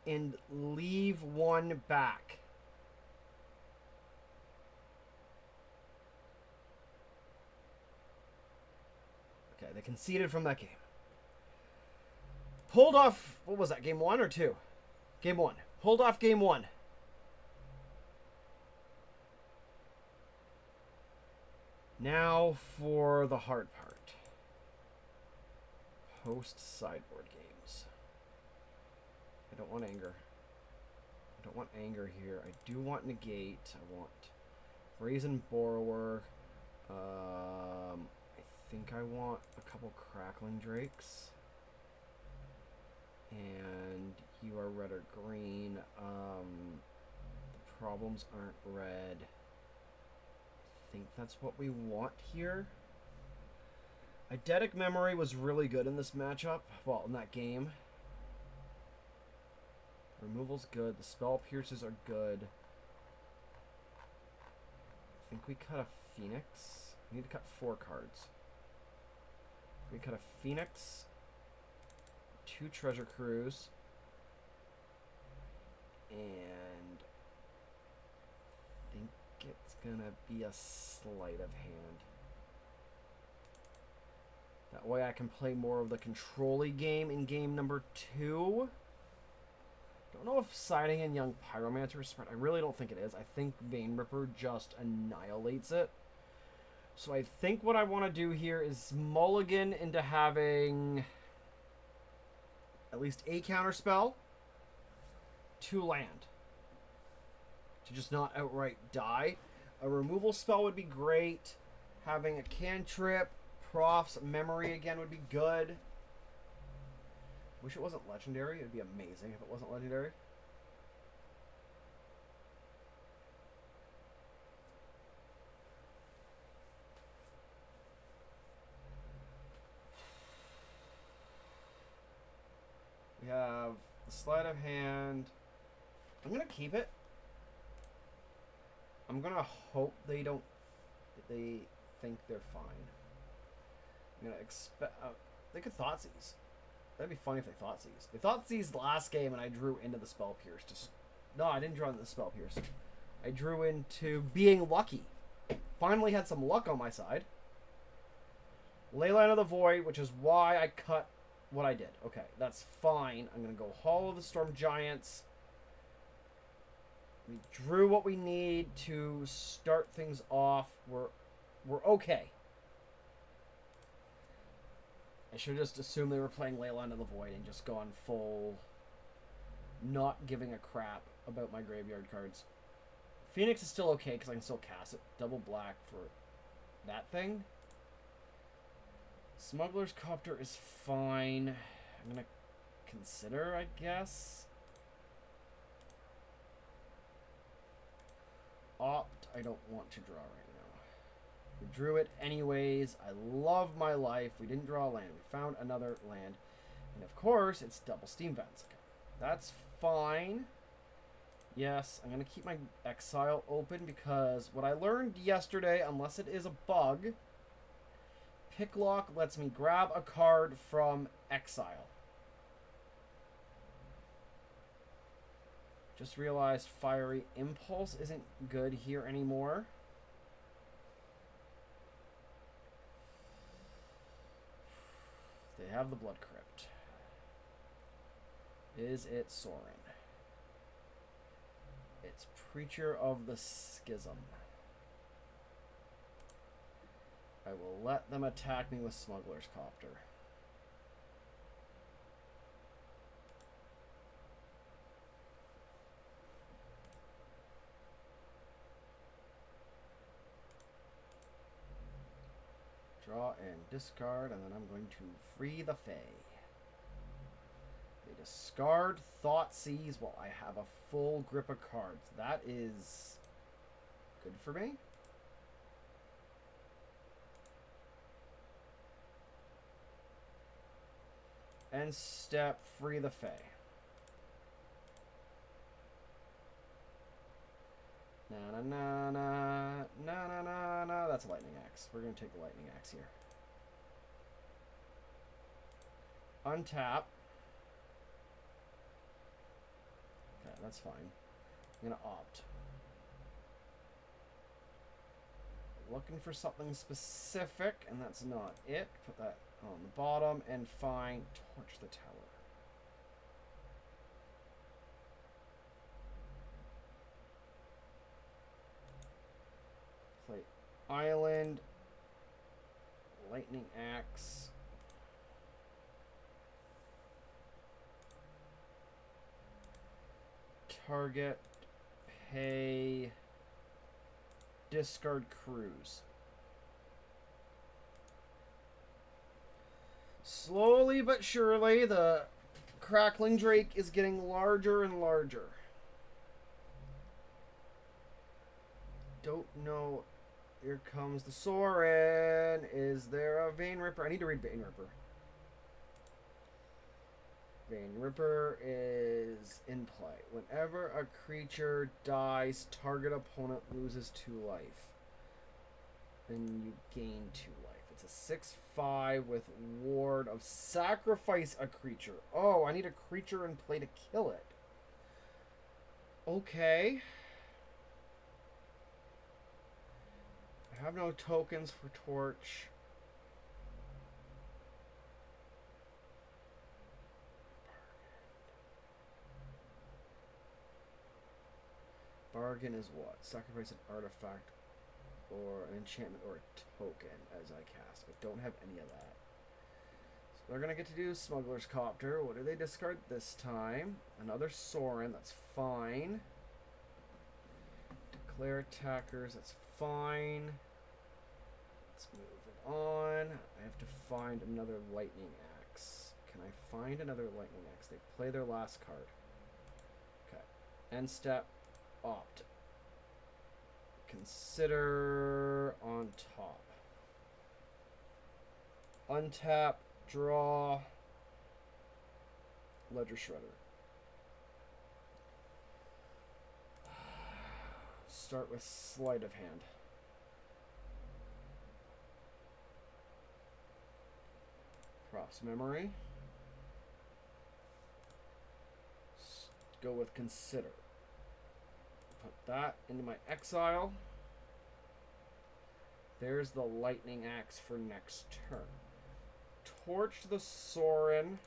and leave one back. Okay, they conceded from that game. Pulled off, what was that, game 1 or 2? Game 1. Pulled off game 1. Now for the hard part. Post sideboard games. I don't want anger. I don't want anger here. I do want negate. I want Brazen Borrower. I think I want a couple Crackling Drakes. And you are red or green. The problems aren't red. I think that's what we want here. Eidetic Memory was really good in this matchup. Well, in that game. Removal's good. The Spell Pierces are good. I think we cut a Phoenix. We need to cut 4 cards. We cut a Phoenix. 2 Treasure Cruise. And I think it's gonna be a Sleight of Hand. That way I can play more of the control-y game in game number 2. Don't know if siding in Young Pyromancer is smart. I really don't think it is. I think Vein Ripper just annihilates it. So I think what I want to do here is mulligan into having at least a counterspell, 2 land. To just not outright die. A removal spell would be great. Having a cantrip, Prof's Memory again would be good. Wish it wasn't legendary. It would be amazing if it wasn't legendary. We have the sleight of hand. I'm going to keep it. I'm going to hope they don't... they think they're fine. I'm going to expect... they could Thoughtseize. That'd be funny if they Thoughtseize. They Thoughtseized last game and I drew into the Spell Pierce. No, I didn't draw into the Spell Pierce. I drew into being lucky. Finally had some luck on my side. Leyline of the Void, which is why I cut what I did. Okay, that's fine. I'm going to go Hollow the Storm Giants. We drew what we need to start things off. We're okay. I should have just assumed they were playing Leyline of the Void and just gone full not giving a crap about my graveyard cards. Phoenix is still okay because I can still cast it. Double black for that thing. Smuggler's Copter is fine. I'm going to consider, I guess. Opt, I don't want to draw right now. We drew it anyways. I love my life. We didn't draw a land. We found another land. And of course, it's double Steam Vents. Okay. That's fine. Yes, I'm going to keep my Exile open because what I learned yesterday, unless it is a bug, Picklock lets me grab a card from Exile. Just realized Fiery Impulse isn't good here anymore. They have the Blood Crypt. Is it Sorin? It's Preacher of the Schism. I will let them attack me with Smuggler's Copter. Draw and discard, and then I'm going to free the Fae. They discard Thoughtseize while I have a full grip of cards. That is good for me. And step, free the Fae. Na na na na na na na na. That's a lightning axe. We're gonna take the lightning axe here. Untap. Okay, that's fine. I'm gonna opt. Looking for something specific, and that's not it. Put that on the bottom and find Torch the Tower. Play Island, Lightning Axe. Target, pay, discard Cruise. Slowly but surely, the Crackling Drake is getting larger and larger. Don't know. Here comes the Sorin. Is there a Vein Ripper? I need to read Vein Ripper. Vein Ripper is in play. Whenever a creature dies, target opponent loses 2 life. Then you gain 2 life. It's a 6/5 with ward of sacrifice a creature. Oh, I need a creature in play to kill it. Okay. I have no tokens for Torch. Bargain is what? Sacrifice an artifact or an enchantment or a token as I cast. I don't have any of that. So they're going to get to do Smuggler's Copter. What do they discard this time? Another Sorin. That's fine. Declare attackers. That's fine. Let's move it on. I have to find another Lightning Axe. Can I find another Lightning Axe? They play their last card. Okay. End step. Opt. Consider on top. Untap. Draw. Ledger Shredder. Start with Sleight of Hand. Props Memory. Go with Consider. Put that into my exile. There's the Lightning Axe for next turn. Torch the Sorin.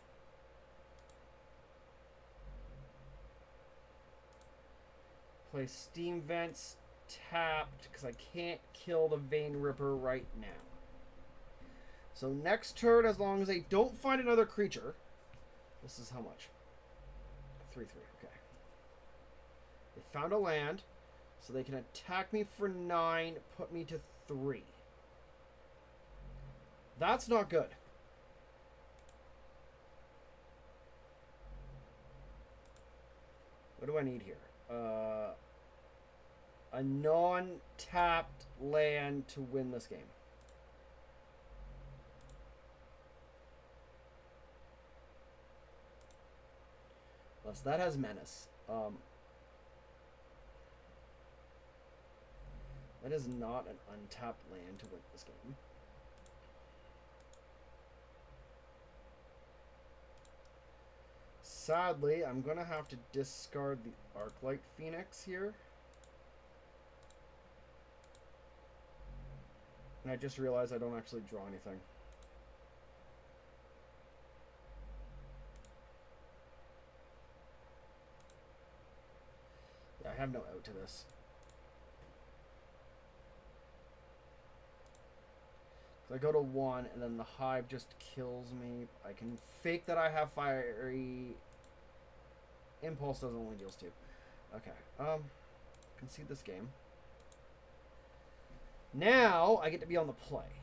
Play Steam Vents tapped because I can't kill the Vein Ripper right now. So next turn, as long as they don't find another creature, this is how much? 3/3. Okay. They found a land, so they can attack me for 9, put me to 3. That's not good. What do I need here? A non-tapped land to win this game. Plus, that has Menace. That is not an untapped land to win this game. Sadly, I'm going to have to discard the Arclight Phoenix here. And I just realized I don't actually draw anything. Yeah, I have no out to this. So I go to 1, and then the Hive just kills me. I can fake that I have Fiery Impulse, doesn't only deals 2. Okay, concede this game. Now, I get to be on the play.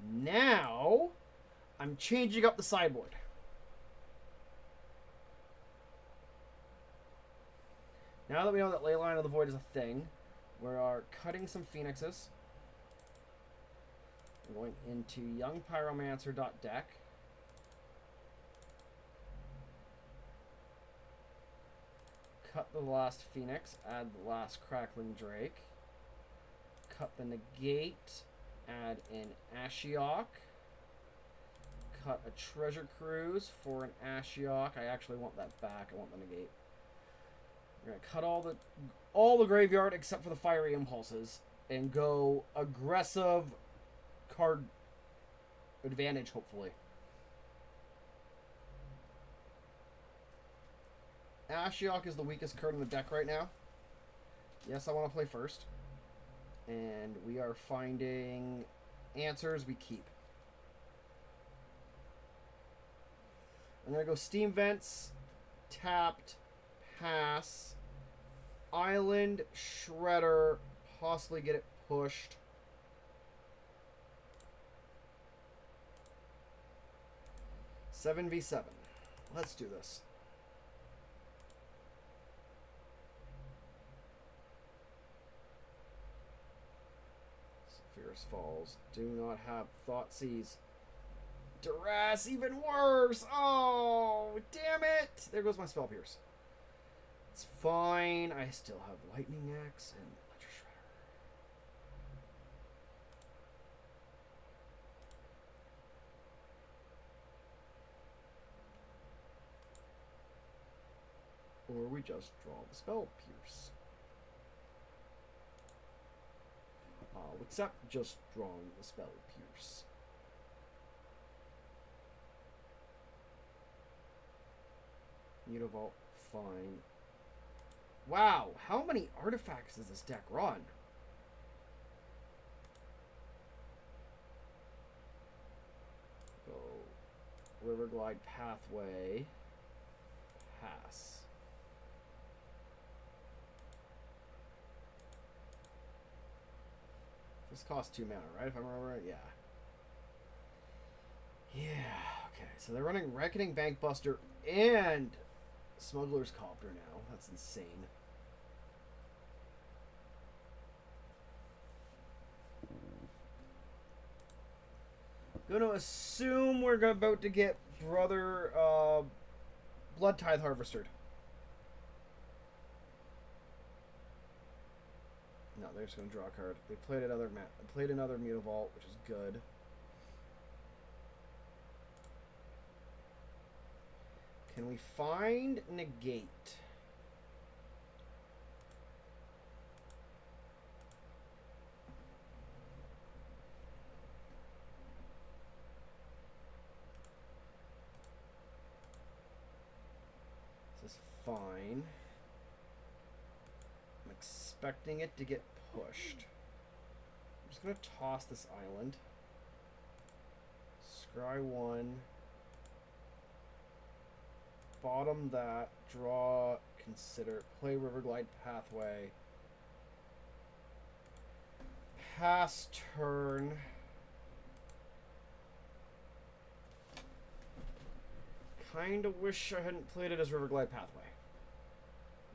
Now, I'm changing up the sideboard. Now that we know that Leyline of the Void is a thing, we are cutting some Phoenixes. I'm going into Young Pyromancer.deck. Cut the last Phoenix, add the last Crackling Drake. Cut the Negate, add in Ashiok. Cut a Treasure Cruise for an Ashiok. I actually want that back. I want the Negate. We're gonna cut all the graveyard except for the Fiery Impulses and go aggressive card advantage, hopefully. Ashiok is the weakest card in the deck right now. Yes, I want to play first. And we are finding answers we keep. I'm going to go Steam Vents, tapped, pass, Island, Shredder, possibly get it pushed. Seven v 7. Let's do this. Fierce Falls. Do not have Thoughtseize. Duress, even worse. Oh, damn it. There goes my Spell Pierce. It's fine. I still have Lightning Axe and Ledger Shredder. Or we just draw the Spell Pierce. I'll accept just drawing the Spell Pierce. Mutavault, fine. Wow, how many artifacts does this deck run? Go Riverglide Pathway. Pass. This costs 2 mana, right? If I remember right? Yeah. Yeah, okay. So they're running Reckoning Bankbuster and Smuggler's Copter now. That's insane. Gonna assume we're about to get Brother Blood Tithe Harvestered. No, they're just gonna draw a card. They played another Mutavault, which is good. Can we find Negate? This is fine. I'm expecting it to get pushed. I'm just going to toss this island. Scry 1. Bottom that. Draw. Consider. Play Riverglide Pathway. Pass turn. Kinda wish I hadn't played it as Riverglide Pathway.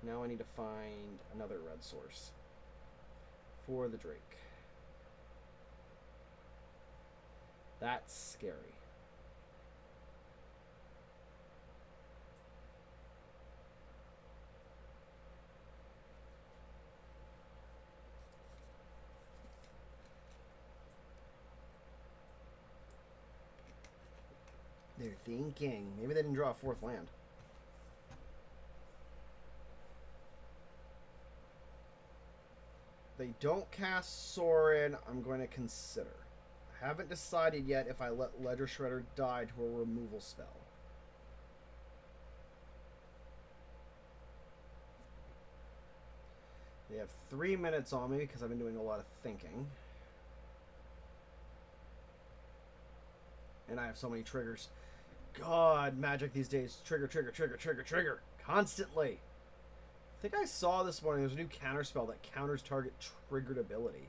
Now I need to find another red source for the Drake. That's scary. They're thinking. Maybe they didn't draw a 4th land. They don't cast Sorin. I'm going to consider. I haven't decided yet if I let Ledger Shredder die to a removal spell. They have 3 minutes on me because I've been doing a lot of thinking. And I have so many triggers. God, Magic these days. Trigger, trigger, trigger, trigger, trigger. Constantly. I think I saw this morning. There's a new counter spell that counters target triggered ability.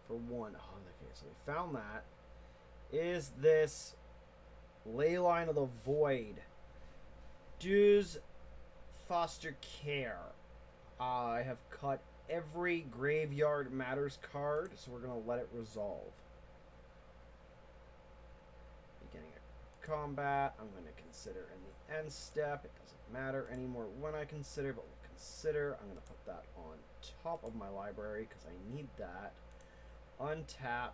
For 1. Oh, okay, so we found that. Is this Leyline of the Void? Does foster care? I have cut every Graveyard Matters card, so we're going to let it resolve. Beginning of combat, I'm going to consider in the end step. It doesn't matter anymore when I consider, but we'll consider. I'm going to put that on top of my library because I need that. Untap.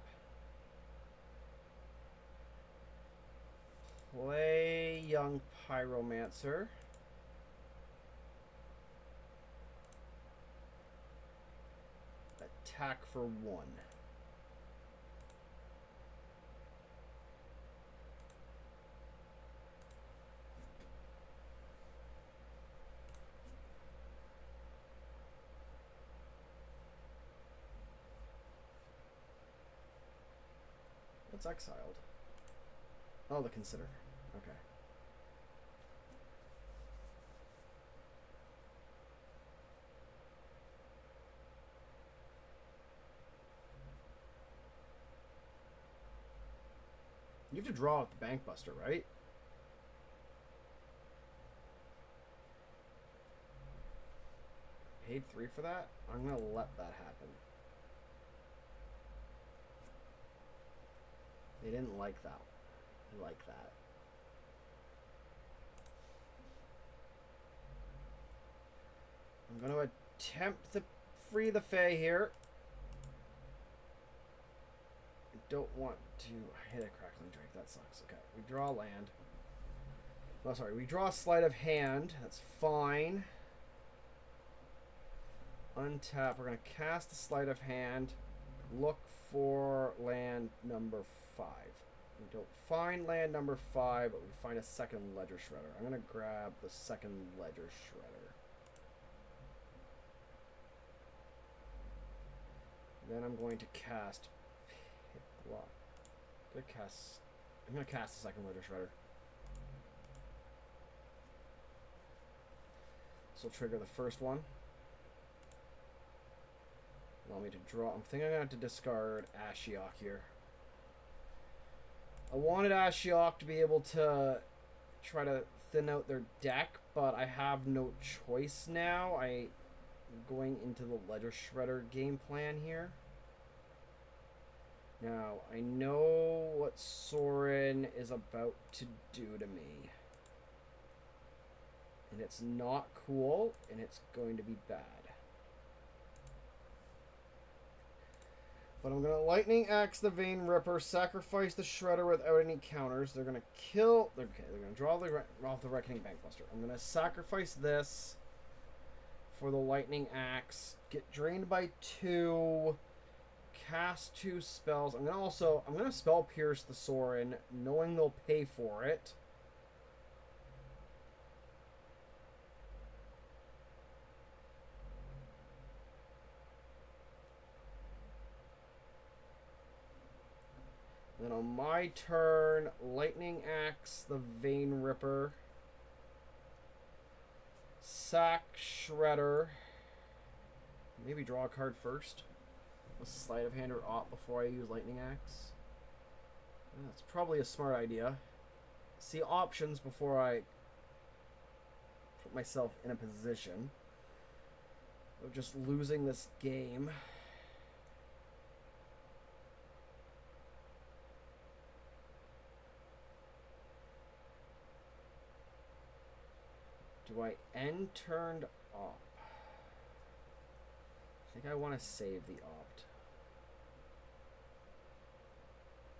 Play Young Pyromancer. Attack for 1. What's exiled? Oh, the consider. Okay. You have to draw with the Bankbuster, right? Paid 3 for that? I'm gonna let that happen. They didn't like that. They like that. I'm gonna attempt to free the Fae here. I don't want to hit a Crackling Drake. That sucks. Okay, we draw land. Oh, sorry. We draw a Sleight of Hand. That's fine. Untap. We're going to cast the Sleight of Hand. Look for land number 5. We don't find land number 5, but we find a second Ledger Shredder. I'm going to grab the second Ledger Shredder. Then I'm going to cast Picklock. I'm going to cast the second Ledger Shredder. This will trigger the first one. Allow me to draw. I'm thinking I'm going to have to discard Ashiok here. I wanted Ashiok to be able to try to thin out their deck, but I have no choice now. I'm going into the Ledger Shredder game plan here. Now, I know what Sorin is about to do to me. And it's not cool, and it's going to be bad. But I'm going to Lightning Axe the Vein Ripper, sacrifice the Shredder without any counters. They're going to kill... They're going to draw off the Reckoning Bankbuster. I'm going to sacrifice this for the Lightning Axe. Get drained by 2. Cast 2 spells. I'm going to Spell Pierce the Sorin, knowing they'll pay for it. Then on my turn, Lightning Axe the Vein Ripper. Sack Shredder. Maybe draw a card first. A sleight of hand or op before I use Lightning Axe. That's probably a smart idea. See options before I put myself in a position of just losing this game. Do I end turned op? I think I want to save the opt.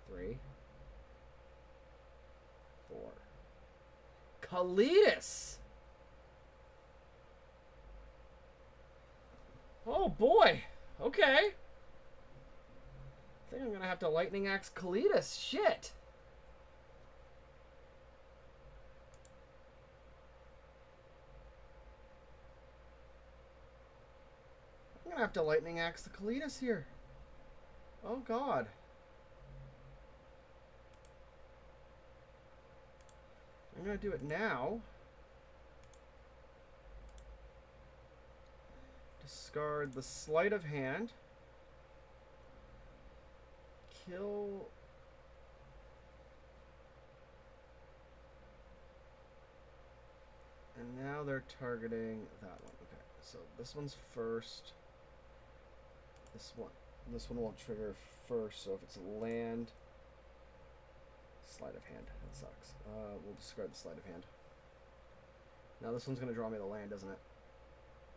3, 4. Kalitas! Oh boy! Okay. I think I'm gonna have to Lightning Axe Kalitas. Shit! I'm gonna have to Lightning Axe the Kalitas here. Oh god. I'm gonna do it now. Discard the Sleight of Hand. Kill. And now they're targeting that one. Okay, so this one's first. This one will trigger first, so if it's a land, Sleight of Hand. That sucks. We'll discard the Sleight of Hand. Now this one's gonna draw me the land, isn't it?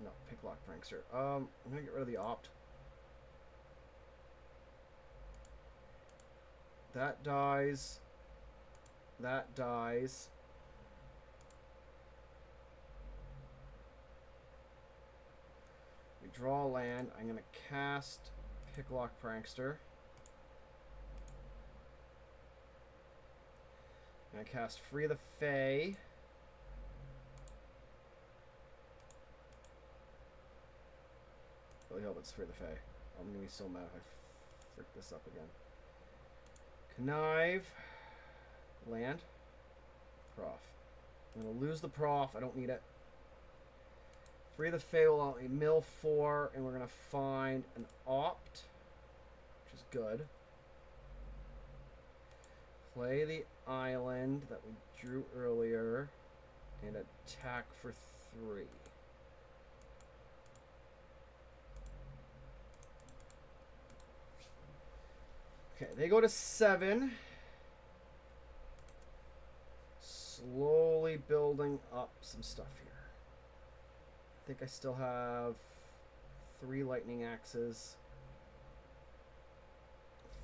No, Picklock Prankster. I'm gonna get rid of the opt. That dies. That dies. We draw a land. I'm gonna cast Picklock Prankster. I'm gonna cast Free the Fae. Really hope it's Free the Fae. I'm gonna be so mad if I frick this up again. Connive. Land. Prof. I'm gonna lose the prof. I don't need it. Free the Fae will allow me mill 4, and we're gonna find an opt, which is good. Play the island that we drew earlier and attack for 3. Okay, they go to 7. Slowly building up some stuff here. I think I still have 3 lightning axes.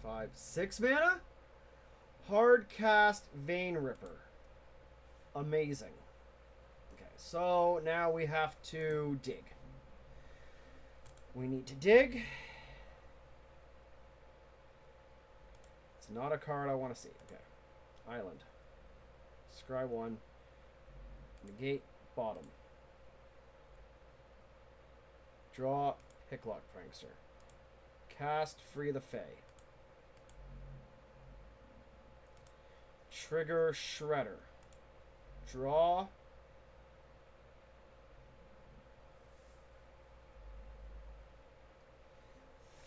5, 6 mana? Hard cast Vein Ripper. Amazing. Okay, so now we have to dig. We need to dig. It's not a card I want to see. Okay. Island. Scry 1. Negate bottom. Draw Picklock Prankster. Cast Free the Fae. Trigger Shredder. Draw.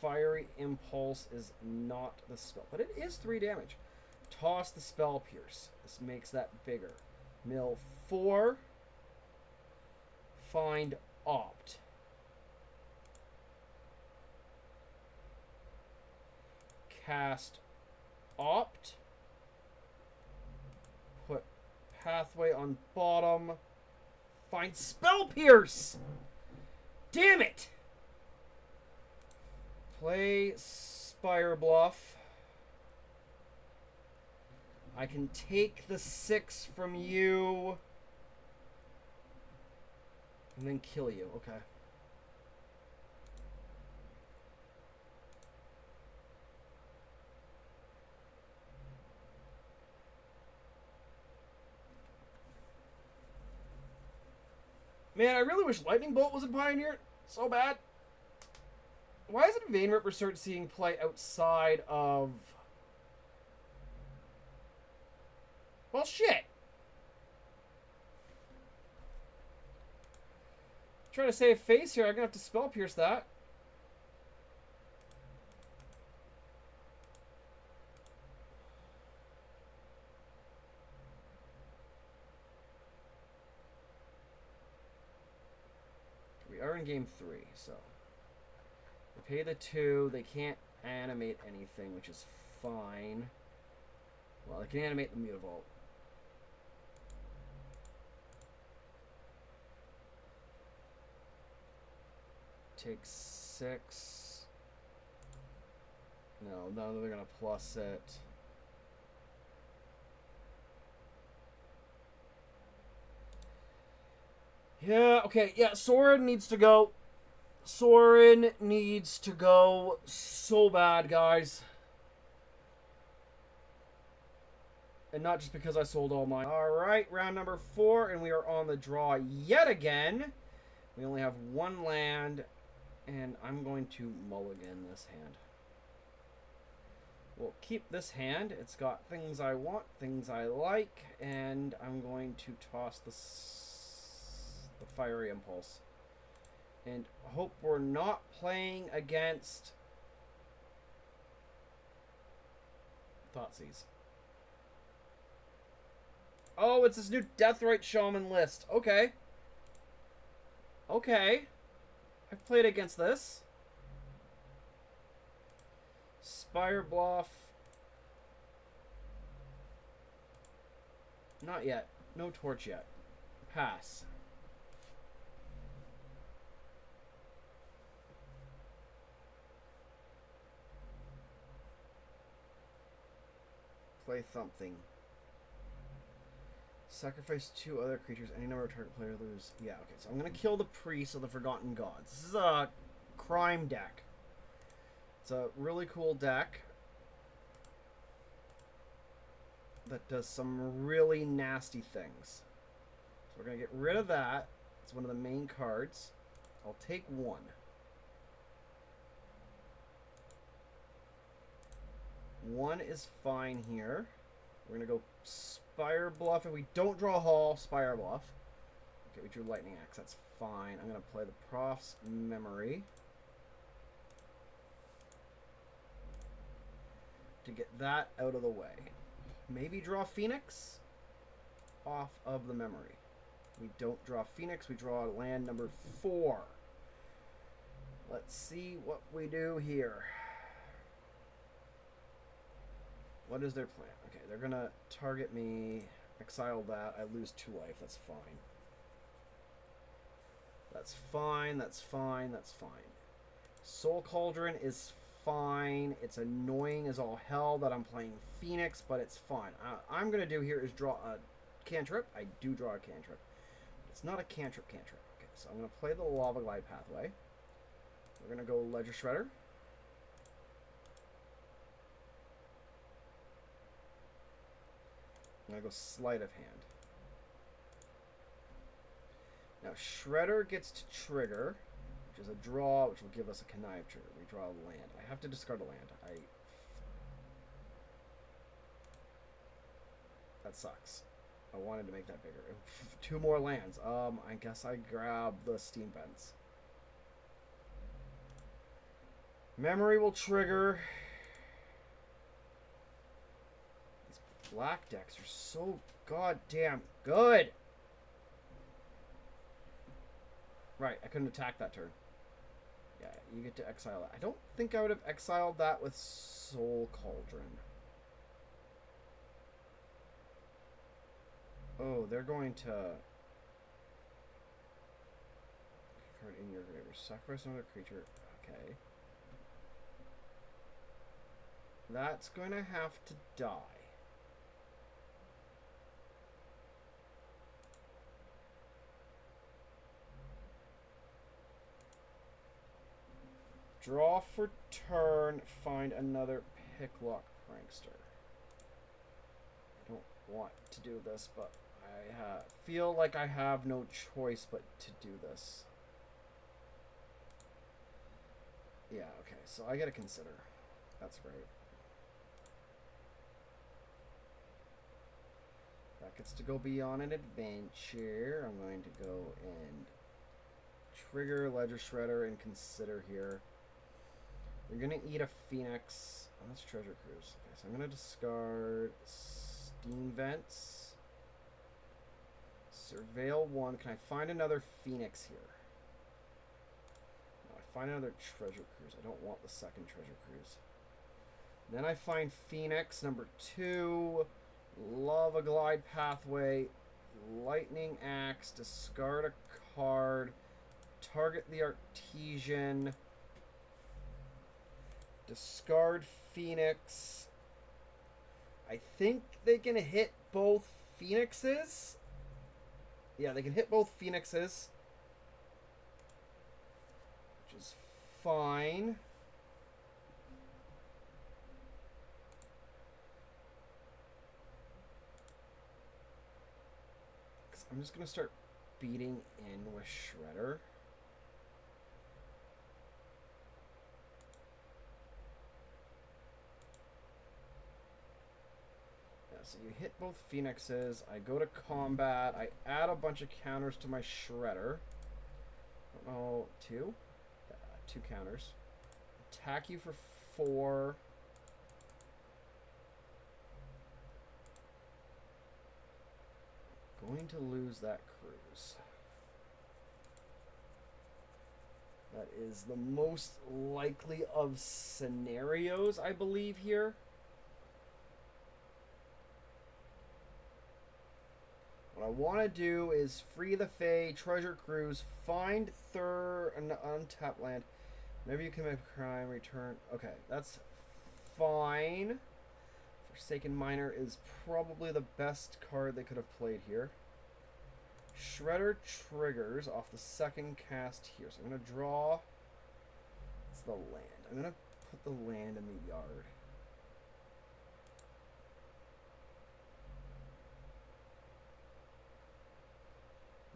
Fiery Impulse is not the spell, but it is 3 damage. Toss the Spell Pierce. This makes that bigger. Mill 4. Find Opt. Cast Opt. Put Pathway on bottom. Find Spell Pierce! Damn it! Play Spire Bluff. I can take the 6 from you. And then kill you. Okay. Man, I really wish Lightning Bolt was in Pioneer. So bad. Why is it Vein Ripper start seeing play outside of... Well, shit. Trying to save face here. I'm gonna have to Spell Pierce that. We are in game 3, so they pay the 2. They can't animate anything, which is fine. Well, they can animate the Mutavault. Take 6. No, they're gonna plus it. Yeah, okay, yeah, Sorin needs to go. Sorin needs to go so bad, guys. And not just because I sold all mine. Alright, round number 4, and we are on the draw yet again. We only have 1 land, and I'm going to mulligan this hand. We'll keep this hand. It's got things I want, things I like, and I'm going to toss the Fiery Impulse. And hope we're not playing against Thoughtseize. Oh, it's this new Deathrite Shaman list. Okay. Okay. I've played against this. Spire Bluff. Not yet. No torch yet. Pass. Play something. Sacrifice 2 other creatures. Any number of target player lose. Yeah, okay. So I'm going to kill the Priest of the Forgotten Gods. This is a crime deck. It's a really cool deck that does some really nasty things. So we're going to get rid of that. It's one of the main cards. I'll take 1. One is fine here. We're going to go Spire Bluff. If we don't draw Hall, Spire Bluff. Okay, we drew Lightning Axe. That's fine. I'm going to play the Prof's Memory to get that out of the way. Maybe draw Phoenix off of the Memory. We don't draw Phoenix. We draw land number 4. Let's see what we do here. What is their plan? Okay, they're going to target me, exile that. I lose 2 life. That's fine. That's fine. That's fine. That's fine. Soul Cauldron is fine. It's annoying as all hell that I'm playing Phoenix, but it's fine. I'm going to do here is draw a cantrip. I do draw a cantrip. It's not a cantrip. Okay, so I'm going to play the Lava Glide Pathway. We're going to go Ledger Shredder. I'm going to go Sleight of Hand. Now, Shredder gets to trigger, which is a draw, which will give us a Connive trigger. Redraw a land. I have to discard a land. That sucks. I wanted to make that bigger. 2 more lands. I guess I grab the Steam Vents. Memory will trigger. These black decks are so goddamn good. Right, I couldn't attack that turn. Yeah, you get to exile it. I don't think I would have exiled that with Soul Cauldron. Oh, they're going to... Card in your graveyard. Sacrifice another creature. Okay. That's going to have to die. Draw for turn, find another Picklock Prankster. I don't want to do this, but I feel like I have no choice but to do this. Yeah, okay, so I gotta consider. That's great. That gets to go beyond an adventure. I'm going to go and trigger Ledger Shredder and consider here. You're going to eat a Phoenix. Oh, that's Treasure Cruise. Okay, so I'm going to discard Steam Vents. Surveil 1. Can I find another Phoenix here? No, I find another Treasure Cruise. I don't want the second Treasure Cruise. Then I find Phoenix, number 2. Lava Glide Pathway. Lightning Axe. Discard a card. Target the Artesian. Discard Phoenix. I think they can hit both Phoenixes. Yeah, they can hit both Phoenixes. Which is fine. I'm just going to start beating in with Shredder. So you hit both Phoenixes. I go to combat. I add a bunch of counters to my Shredder. I don't know, 2? 2 counters. Attack you for 4. Going to lose that cruise. That is the most likely of scenarios, I believe, here. What I want to do is free the Fae, Treasure Cruise, find an untapped land. Maybe you commit a crime, return. Okay, that's fine. Forsaken Miner is probably the best card they could have played here. Shredder triggers off the second cast here. So I'm going to draw. It's the land. I'm going to put the land in the yard.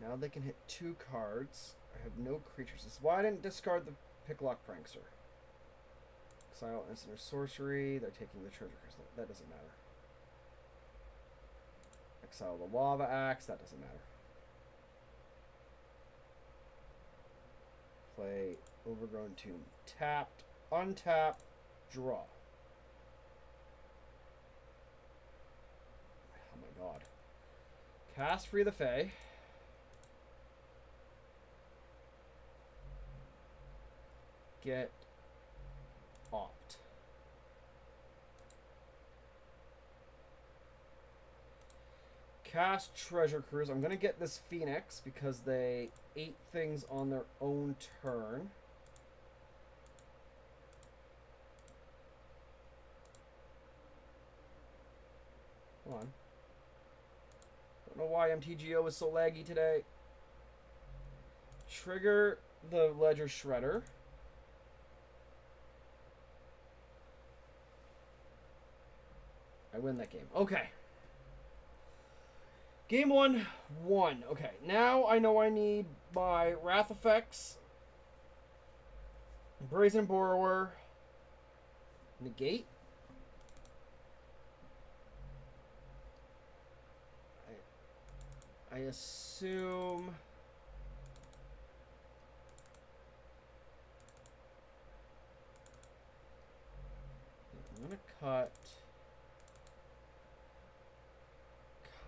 Now they can hit 2 cards. I have no creatures. This is why I didn't discard the Picklock Prankster. Exile instant or sorcery. They're taking the treasure crystal. That doesn't matter. Exile the Lava Axe. That doesn't matter. Play Overgrown Tomb. Tapped. Untap. Draw. Oh my god. Cast Free the Fae. Get Opt. Cast Treasure Cruise. I'm going to get this Phoenix because they ate things on their own turn. Hold on. Don't know why MTGO is so laggy today. Trigger the Ledger Shredder. I win that game. Okay. Game 1, won. Okay, now I know I need my Wrath effects. Brazen Borrower. Negate. I assume... I'm gonna cut...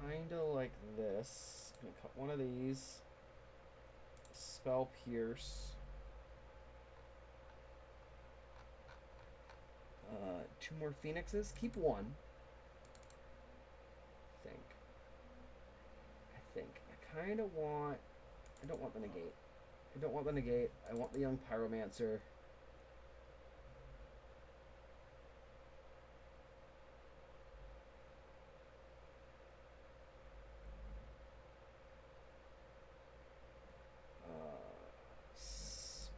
Kinda like this. I'm gonna cut one of these. Spell Pierce. 2 more Phoenixes. Keep 1. I think. I kind of want... I don't want the negate. I want the Young Pyromancer.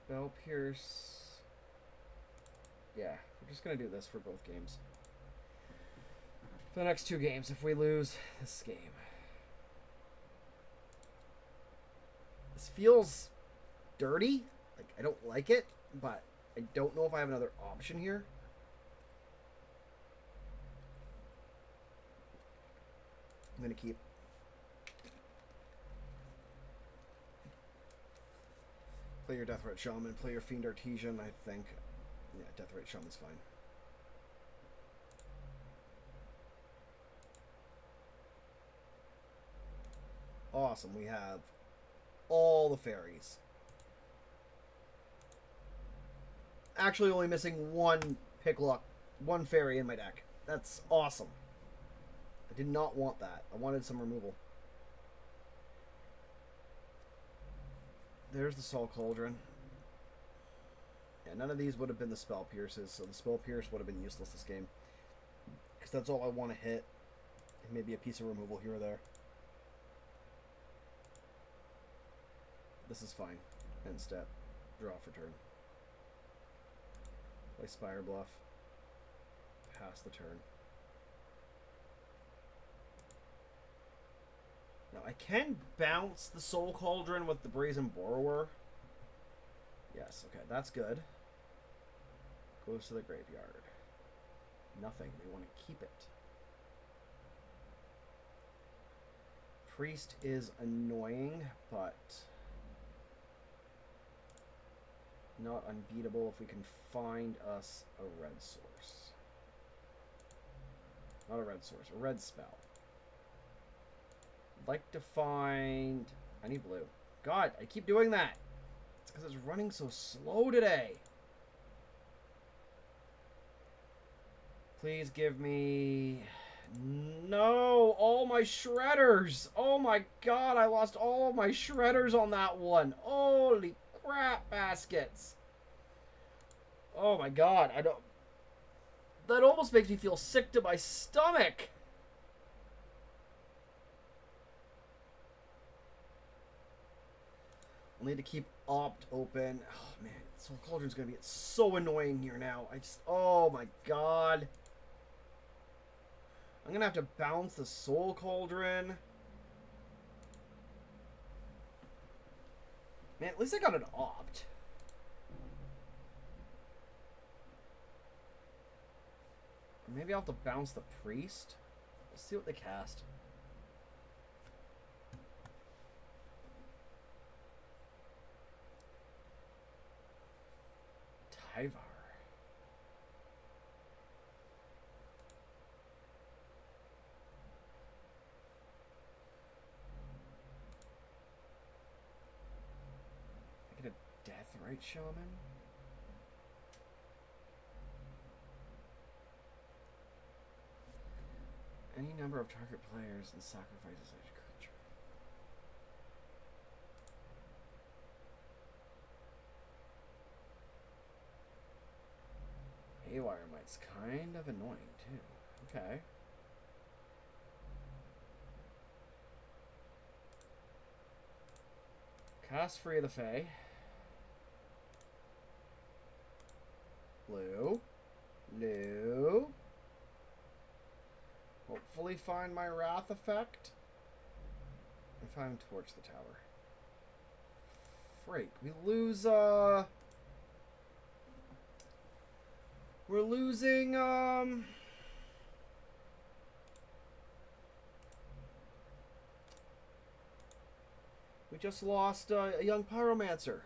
Spell Pierce. Yeah, we're just going to do this for both games. For the next 2 games, if we lose this game. This feels dirty. Like, I don't like it, but I don't know if I have another option here. I'm going to keep. Play your Deathrite Shaman, play your Fiend Artesian, I think. Yeah, Deathrite Shaman's fine. Awesome, we have all the fairies. Actually only missing one Picklock, one fairy in my deck. That's awesome. I did not want that. I wanted some removal. There's the Soul Cauldron. Yeah, none of these would have been the Spell Pierces, so the Spell Pierce would have been useless this game. Because that's all I want to hit. And maybe a piece of removal here or there. This is fine. End step. Draw for turn. Play Spire Bluff. Pass the turn. Now, I can bounce the Soul Cauldron with the Brazen Borrower. Yes, okay, that's good. Goes to the graveyard. Nothing. They want to keep it. Priest is annoying, but not unbeatable if we can find us a red source. Not a red source, a red spell. I'd like to find... I need blue. God, I keep doing that. It's because it's running so slow today. Please give me... No! All my shredders! Oh my god, I lost all of my shredders on that one. Holy crap, baskets. Oh my god, I don't... That almost makes me feel sick to my stomach. I'll need to keep Opt open. Oh man, Soul Cauldron's gonna be so annoying here now. Oh my god. I'm gonna have to bounce the Soul Cauldron. Man, at least I got an Opt. Or maybe I'll have to bounce the Priest. Let's see what they cast. Tyvar. I get a Deathrite Shaman? Any number of target players and sacrifices each creature. Haywire Mite's kind of annoying, too. Okay. Cast Free of the Fae. Blue. Blue. Hopefully find my Wrath effect. If I'm Torch the Tower. Freak. We lose, We're losing, we just lost a young pyromancer.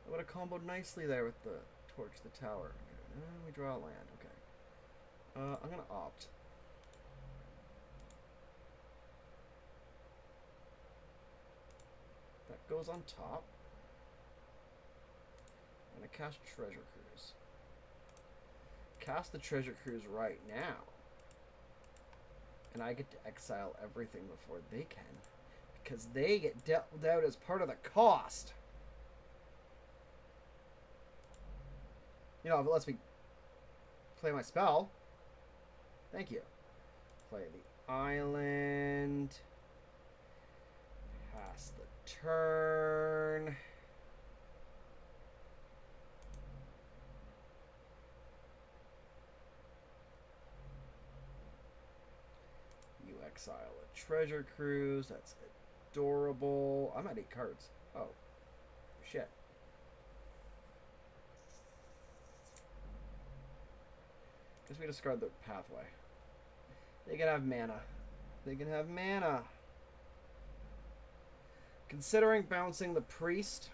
I would have comboed nicely there with the torch the tower. Okay. We draw land. Okay. I'm gonna opt. That goes on top. I'm gonna cast Treasure Cruise. Cast the Treasure Cruise right now. And I get to exile everything before they can. Because they get dealt out as part of the cost. You know, if it lets me play my spell. Thank you. Play the island. Pass the turn. You exile a Treasure Cruise. That's adorable. I'm at 8 cards. Oh. Shit. Guess we discard the pathway. They can have mana. They can have mana. Considering bouncing the priest.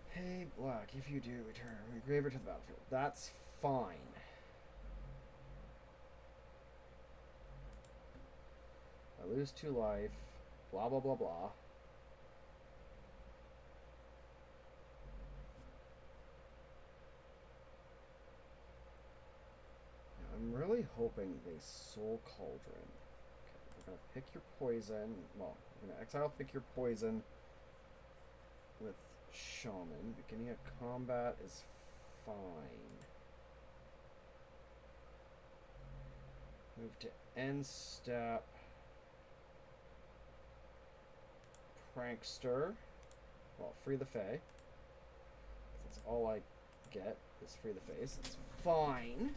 Hey, black, if you do return Engraver to the battlefield. That's fine. I lose 2 life. Blah, blah, blah, blah. I'm really hoping they Soul Cauldron. Okay, we're going to pick your poison. Well, we're going to exile pick your poison with Shaman. Beginning of combat is fine. Move to end step. Prankster. Well, free the Fae. That's all I get is free the face. It's fine.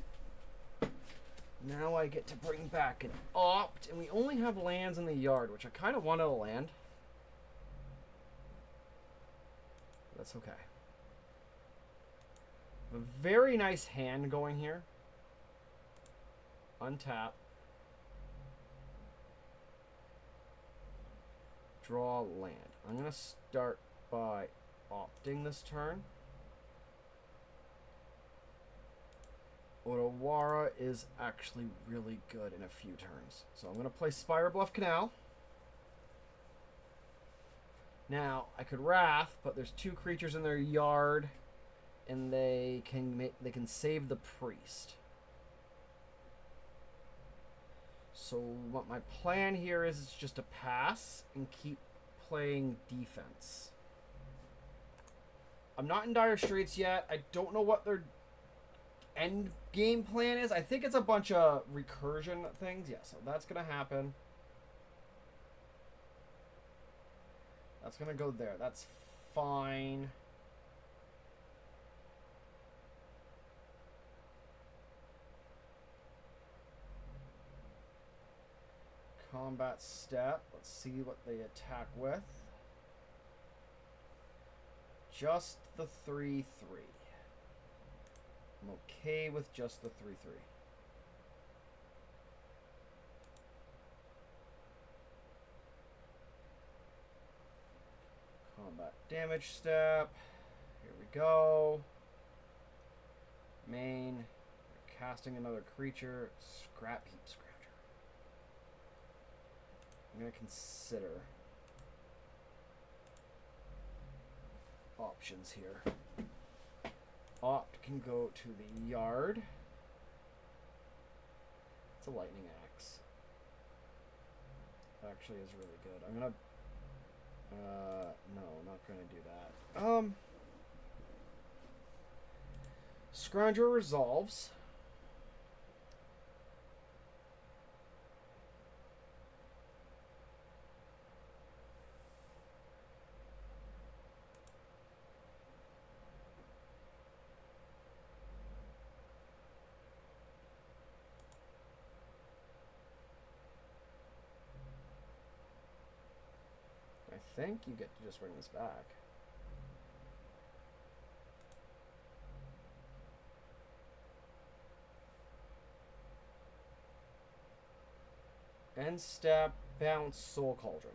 Now I get to bring back an opt, and we only have lands in the yard, which I kind of wanted a land. That's okay. A very nice hand going here. Untap. Draw land. I'm going to start by opting this turn. Otawara is actually really good in a few turns. So I'm going to play Spire Bluff Canal. Now, I could Wrath, but there's 2 creatures in their yard, and they can save the priest. So what my plan here is just to pass and keep playing defense. I'm not in dire straits yet. I don't know what their end game plan is. I think it's a bunch of recursion things. Yeah, so that's going to happen. That's going to go there. That's fine. Combat step. Let's see what they attack with. Just the 3/3. I'm okay with just the 3/3. Combat damage step. Here we go. Main. Casting another creature. Scrap Heap Scrounger. I'm going to consider options here. Opt can go to the yard. It's a lightning axe. Actually is really good. I'm gonna no, I'm not gonna do that. Scrounger resolves. think you get to just bring this back. End step, bounce, Soul Cauldron.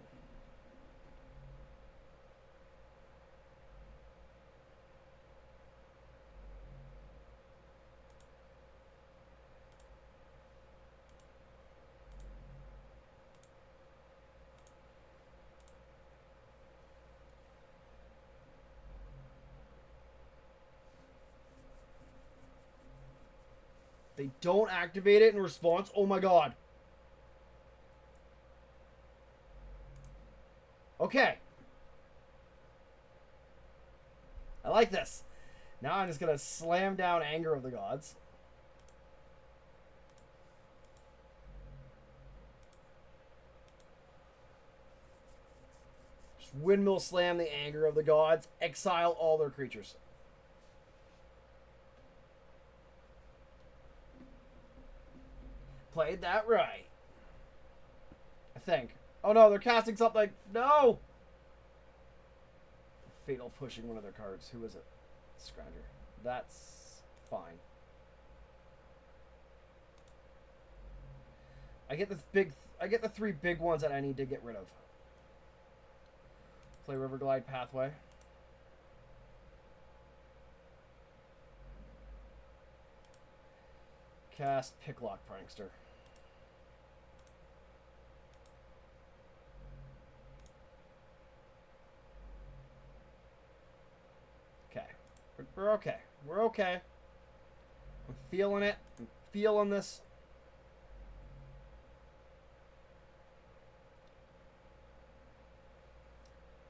They don't activate it in response. Oh my god. Okay. I like this. Now I'm just going to slam down Anger of the Gods. Just windmill slam the Anger of the Gods. Exile all their creatures. Played that right. I think. Oh no, they're casting something. No! Fatal pushing one of their cards. Who is it? Scrounger. That's fine. I get the 3 big ones that I need to get rid of. Play Riverglide Pathway. Cast Picklock Prankster. Okay. We're okay. We're okay. I'm feeling it. I'm feeling this.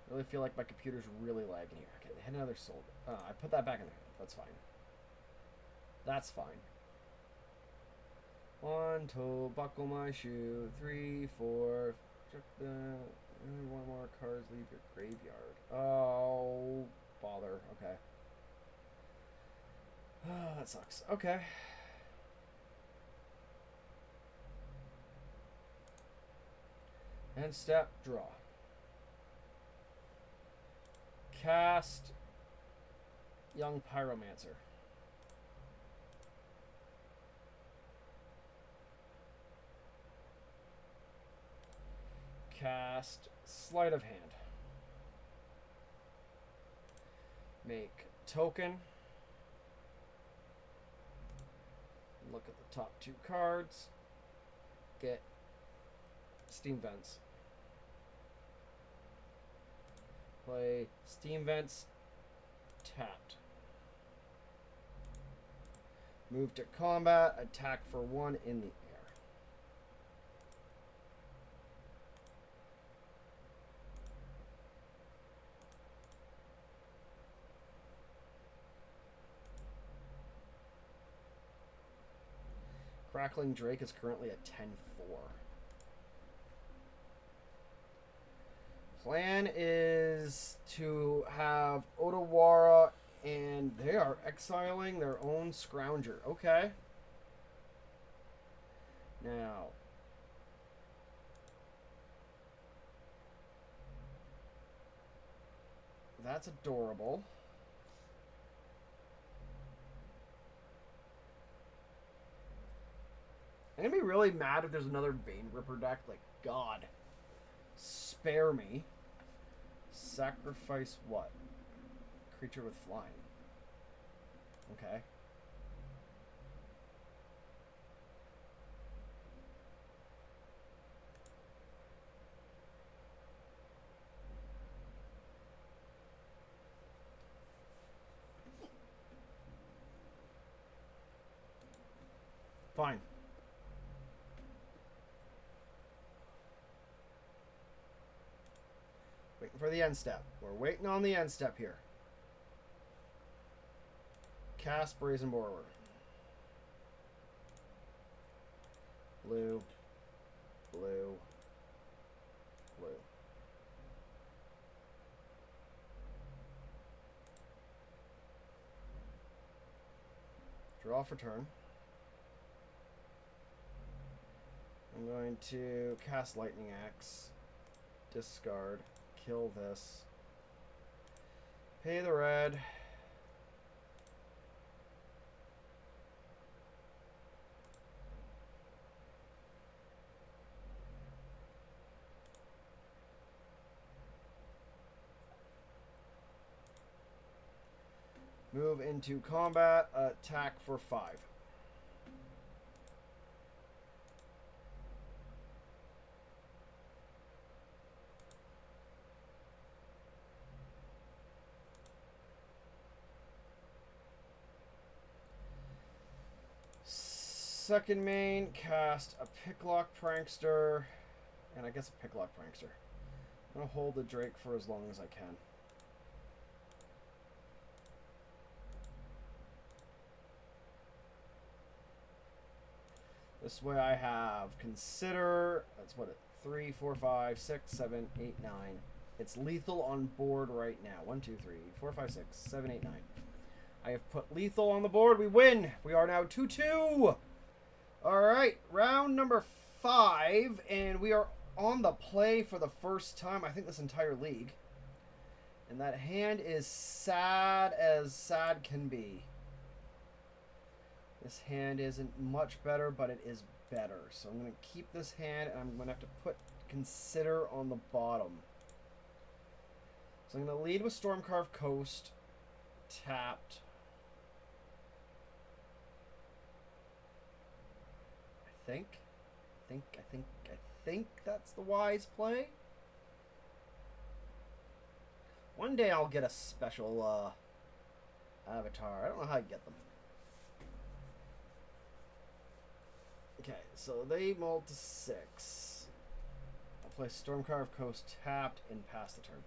I really feel like my computer's really lagging here. Okay, hit another soul. I put that back in there. That's fine. That's fine. 1, 2, buckle my shoe. 3, 4. Check the. 1 more cards. Leave your graveyard. Oh, bother. Okay. That sucks. Okay. End step, draw. Cast Young Pyromancer. Cast Sleight of Hand. Make token. Look at the top 2 cards. Get Steam Vents. Play Steam Vents. Tapped. Move to combat. Attack for 1 in the air. Crackling Drake is currently at 10-4. Plan is to have Otawara, and they are exiling their own Scrounger. Okay. Now, that's adorable. I'm gonna be really mad if there's another Bane Ripper deck. Like, God. Spare me. Sacrifice what? Creature with flying. Okay. Fine. Waiting for the end step. We're waiting on the end step here. Cast Brazen Borrower. Blue. Blue. Blue. Draw for turn. I'm going to cast Lightning Axe. Discard. kill this. Pay the red. Move into combat. Attack for 5. Second main, cast a Picklock Prankster, and I guess a Picklock Prankster. I'm going to hold the Drake for as long as I can. This way I have Consider, that's what, 3, 4, 5, 6, 7, 8, 9. It's lethal on board right now. 1, 2, 3, 4, 5, 6, 7, 8, 9. I have put lethal on the board. We win. We are now 2-2. All right, round number 5, and we are on the play for the first time, I think, this entire league. And that hand is sad as sad can be. This hand isn't much better, but it is better. So I'm going to keep this hand, and I'm going to have to put Consider on the bottom. So I'm going to lead with Stormcarved Coast, tapped. I think that's the wise play. One day I'll get a special avatar. I don't know how you get them. Okay, so they mulled to 6. I'll play Stormcarved Coast tapped and pass the turn.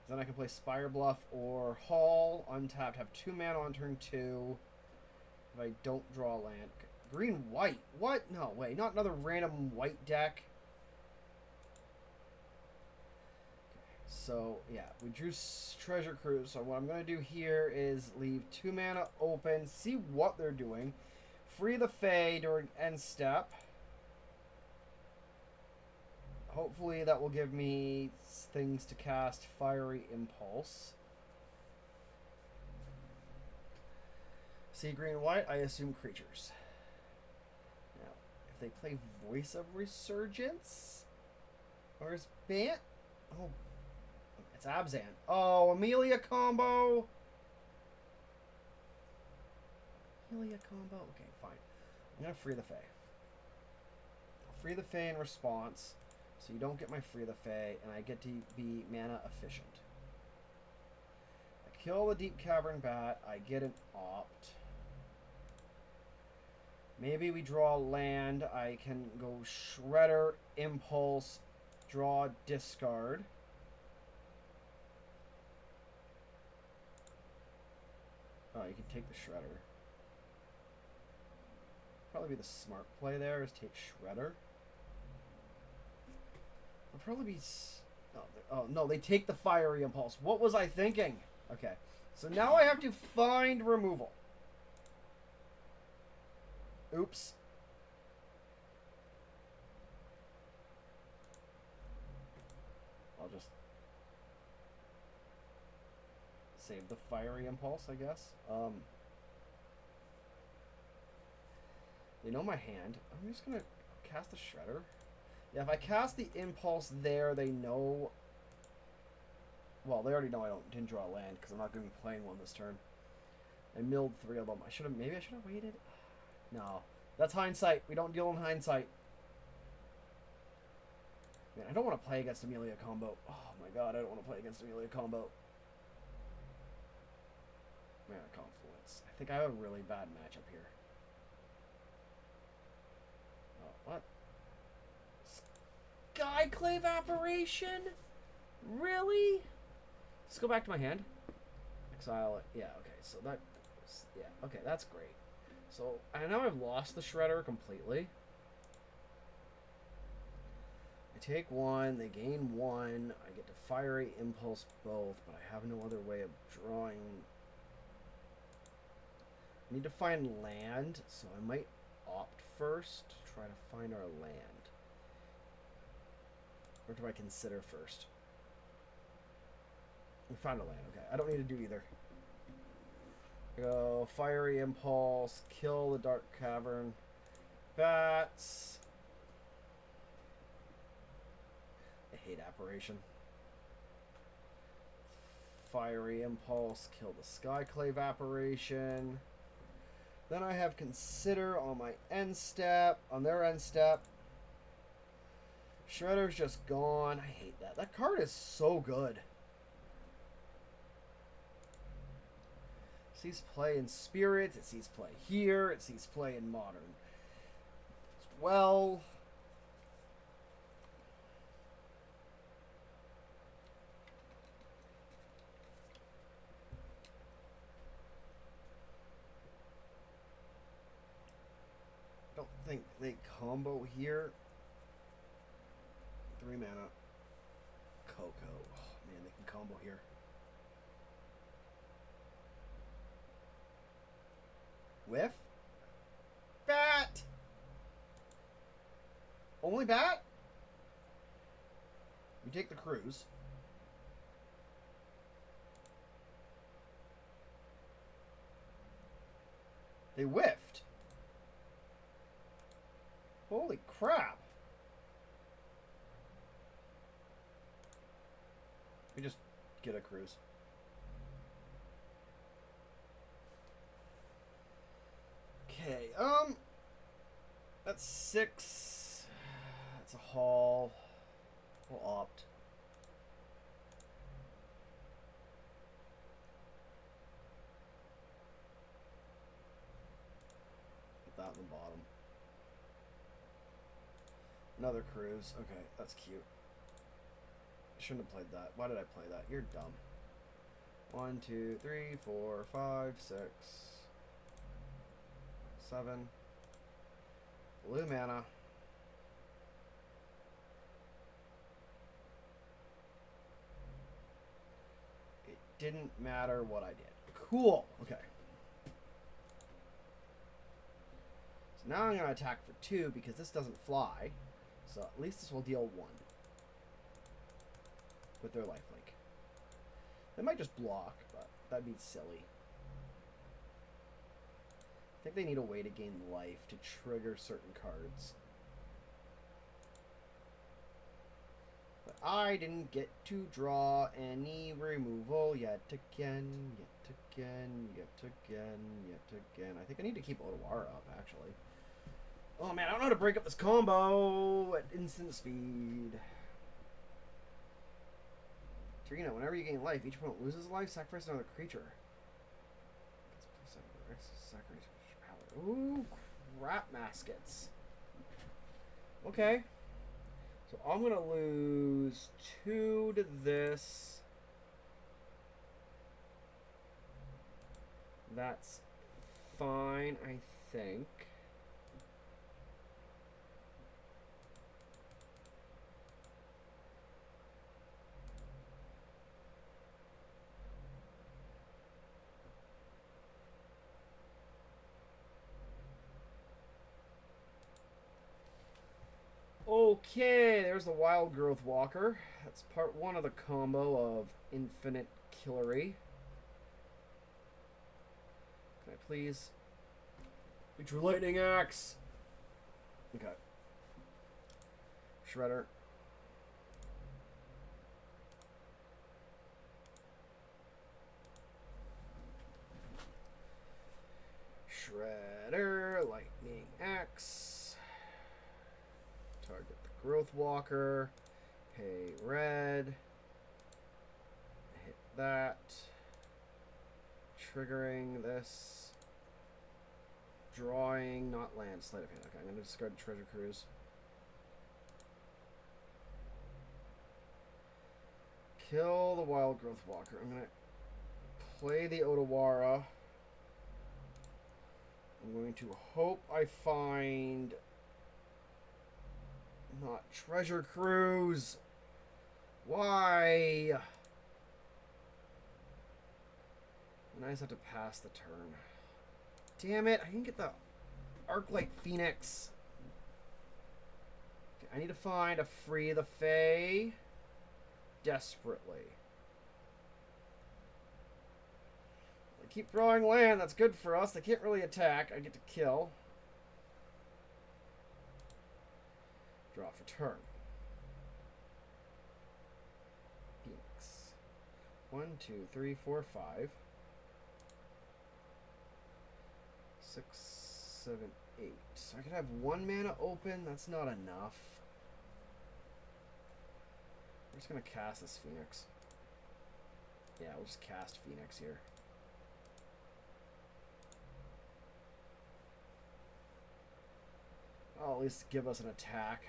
Then I can play Spire Bluff or Hall, untapped, have 2 mana on turn 2. If I don't draw land. Green white. What? No way. Not another random white deck. Okay, so yeah, we drew Treasure Cruise. So what I'm going to do here is leave 2 mana open, see what they're doing, free the Fae during end step. Hopefully that will give me things to cast Fiery Impulse. See green white, I assume creatures. Now, if they play Voice of Resurgence, or is Bant? Oh, it's Abzan. Oh, Amelia combo. Amelia combo. Okay, fine. I'm gonna free the Fae. I'll free the Fae in response, so you don't get my free the Fae, and I get to be mana efficient. I kill the Deep Cavern Bat. I get an opt. Maybe we draw land. I can go Shredder, Impulse, draw, discard. Oh, you can take the Shredder. Probably be the smart play there is take Shredder. It'll probably be... Oh, no, they take the Fiery Impulse. What was I thinking? Okay, so now I have to find removal. Oops. I'll just save the Fiery Impulse, I guess. They know my hand. I'm just gonna cast a Shredder. Yeah, if I cast the Impulse there, they know... Well, they already know didn't draw land, because I'm not going to be playing one this turn. I milled 3 of them. Maybe I should have waited. No. That's hindsight. We don't deal in hindsight. Man, I don't want to play against Amelia combo. Oh my god, I don't want to play against Amelia combo. Man, Confluence. I think I have a really bad matchup here. Oh, what? Skyclave Apparition? Really? Let's go back to my hand. Exile it. Yeah, okay. So that... Yeah, okay, that's great. So, I know I've lost the Shredder completely. I take 1, they gain 1, I get to Fiery Impulse both, but I have no other way of drawing. I need to find land, so I might opt first to try to find our land. Or do I consider first? We found a land. Okay, I don't need to do either. Go Fiery Impulse, kill the Dark Cavern. Bats. I hate Apparition. Fiery Impulse, kill the Skyclave Apparition. Then I have Consider on my end step. On their end step. Shredder's just gone. I hate that. That card is so good. It sees play in Spirit. It sees play here. It sees play in Modern as well. I don't think they combo here. 3 mana. Coco. Oh, man, they can combo here. Whiff? Bat! Only bat? You take the cruise. They whiffed. Holy crap. We just get a cruise. Okay, that's 6. That's a haul. We'll opt. Put that on the bottom. Another cruise. Okay, that's cute. Shouldn't have played that. Why did I play that? You're dumb. 1, 2, 3, 4, 5, 6, 7. Blue mana. It didn't matter what I did. Cool. Okay. So now I'm going to attack for 2 because this doesn't fly. So at least this will deal 1. With their lifelink. They might just block, but that'd be silly. I think they need a way to gain life to trigger certain cards. But I didn't get to draw any removal yet again, yet again, yet again, yet again. I think I need to keep Otawara up, actually. Oh man, I don't know how to break up this combo at instant speed. Trina, whenever you gain life, each opponent loses life, sacrifice another creature. Sacrifice power. Ooh, crap maskets. Okay. So I'm going to lose 2 to this. That's fine, I think. Okay, there's the Wild Growth Walker. That's part 1 of the combo of Infinite Killery. Can I please? It's your Lightning Axe! Okay. Shredder. Shredder, Lightning Axe. Target the Growth Walker. Pay red. Hit that. Triggering this. Drawing, not land. Sleight of hand. Okay, I'm going to discard Treasure Cruise. Kill the Wild Growth Walker. I'm going to play the Otawara. I'm going to hope I find... Not Treasure Cruise. Why? And I just have to pass the turn. Damn it, I didn't get the Arclight Phoenix. Okay. I need to find a Free the Fae desperately. They keep drawing land. That's good for us. They can't really attack. I get to kill. Draw for turn. Phoenix. 1, 2, 3, 4, 5. 6, 7, 8. So I could have 1 mana open. That's not enough. We're just going to cast this Phoenix. Yeah, we'll just cast Phoenix here. Oh, at least give us an attack.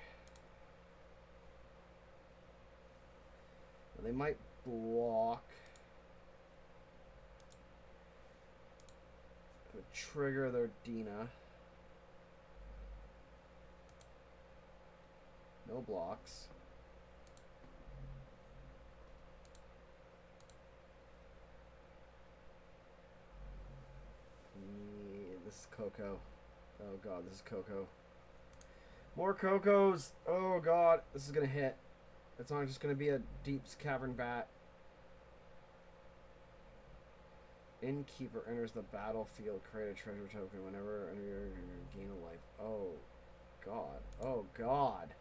They might block. Would trigger their Dina. No blocks. This is Coco. Oh god, this is Coco. More Cocos! Oh god, this is gonna hit. It's not just gonna be a Deep's Cavern Bat. Innkeeper enters the battlefield. Create a treasure token whenever you gain a life. Oh god. Oh god.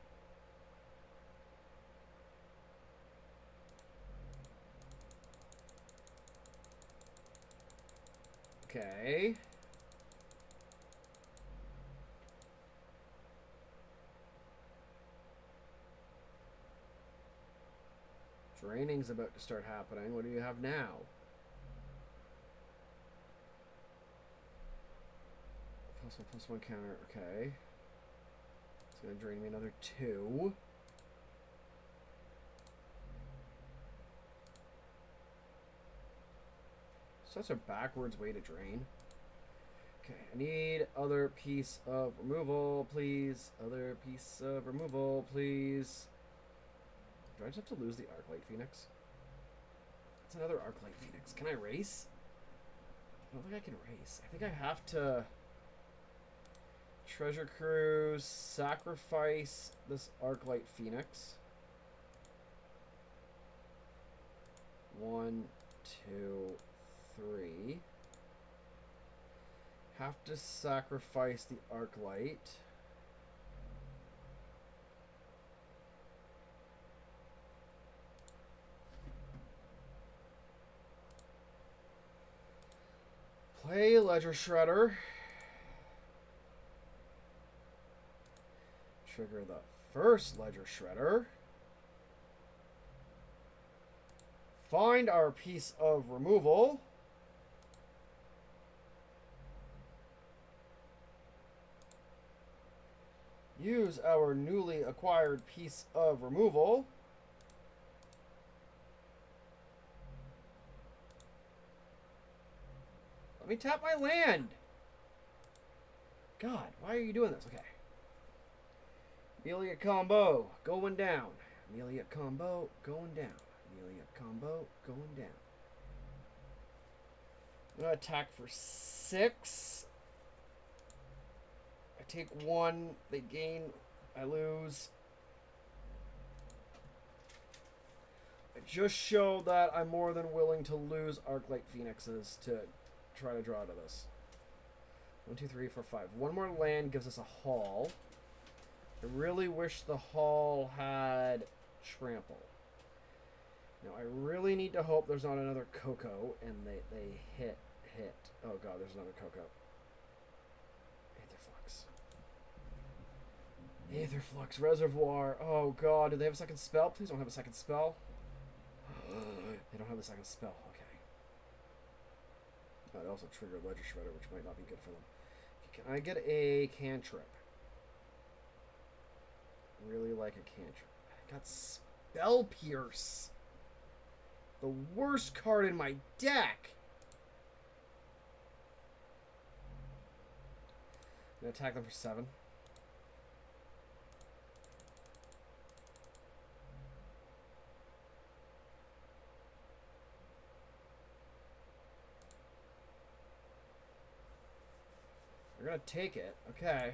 Okay. Draining's about to start happening. What do you have now? +1/+1 counter. Okay. It's going to drain me another 2. Such a backwards way to drain. Okay, I need other piece of removal, please. Other piece of removal, please. Do I just have to lose the Arclight Phoenix? That's another Arclight Phoenix. Can I race? I don't think I can race. I think I have to Treasure Cruise, sacrifice this Arclight Phoenix. 1, 2, 3. Have to sacrifice the Arclight. Play Ledger Shredder. Trigger the first Ledger Shredder. Find our piece of removal. Use our newly acquired piece of removal. Let me tap my land. God, why are you doing this? Okay. Amelia combo going down. Amelia combo going down. Amelia combo going down. I'm going to attack for 6. I take 1. They gain. I lose. I just showed that I'm more than willing to lose Arclight Phoenixes to try to draw to this. 1, 2, 3, 4, 5. 1 more land gives us a haul. I really wish the haul had trample. Now I really need to hope there's not another Coco and they hit. Oh god, there's another Coco. Aetherflux Reservoir. Oh god, do they have a second spell? Please don't have a second spell. They don't have a second spell. Okay. I'd also trigger Ledger Shredder, which might not be good for them. Can I get a cantrip? Really like a cantrip. I got Spell Pierce. The worst card in my deck. I'm gonna attack them for 7. They're gonna take it. Okay.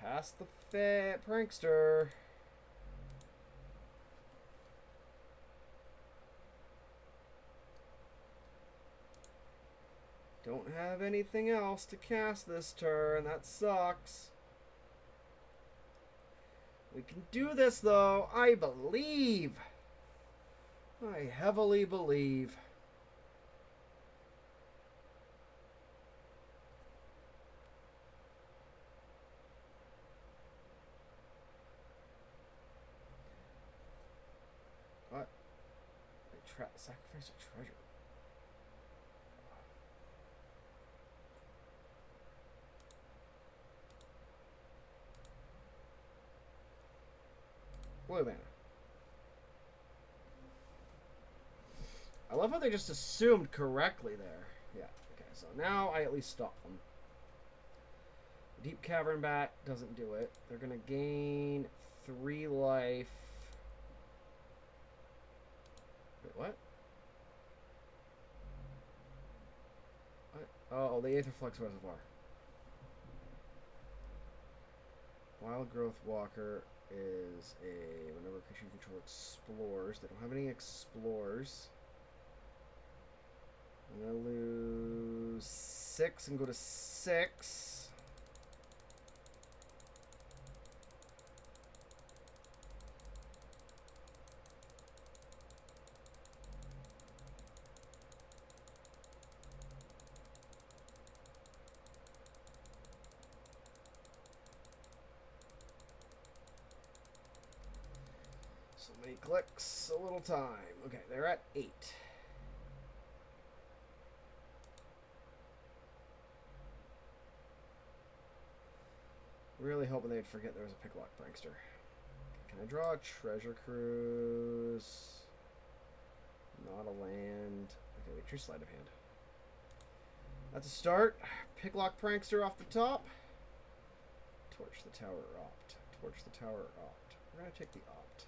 Cast the prankster. Don't have anything else to cast this turn. That sucks. We can do this, though. I believe. I heavily believe. What? Sacrifice a treasure. Blue mana. I love how they just assumed correctly there. Yeah, okay, so now I at least stop them. Deep Cavern Bat doesn't do it. They're going to gain 3 life. Wait, what? What? Oh, the Aetherflux Reservoir. Wild Growth Walker is a whenever a creature you control explores. They don't have any explores. I'm gonna lose 6 and go to 6. So many clicks, a little time. Okay, they're at 8. Really hoping they'd forget there was a Picklock Prankster. Can I draw a Treasure Cruise? Not a land. Okay, wait, true sleight of hand. That's a start. Picklock Prankster off the top. Torch the tower, opt. Torch the tower, opt. We're going to take the opt.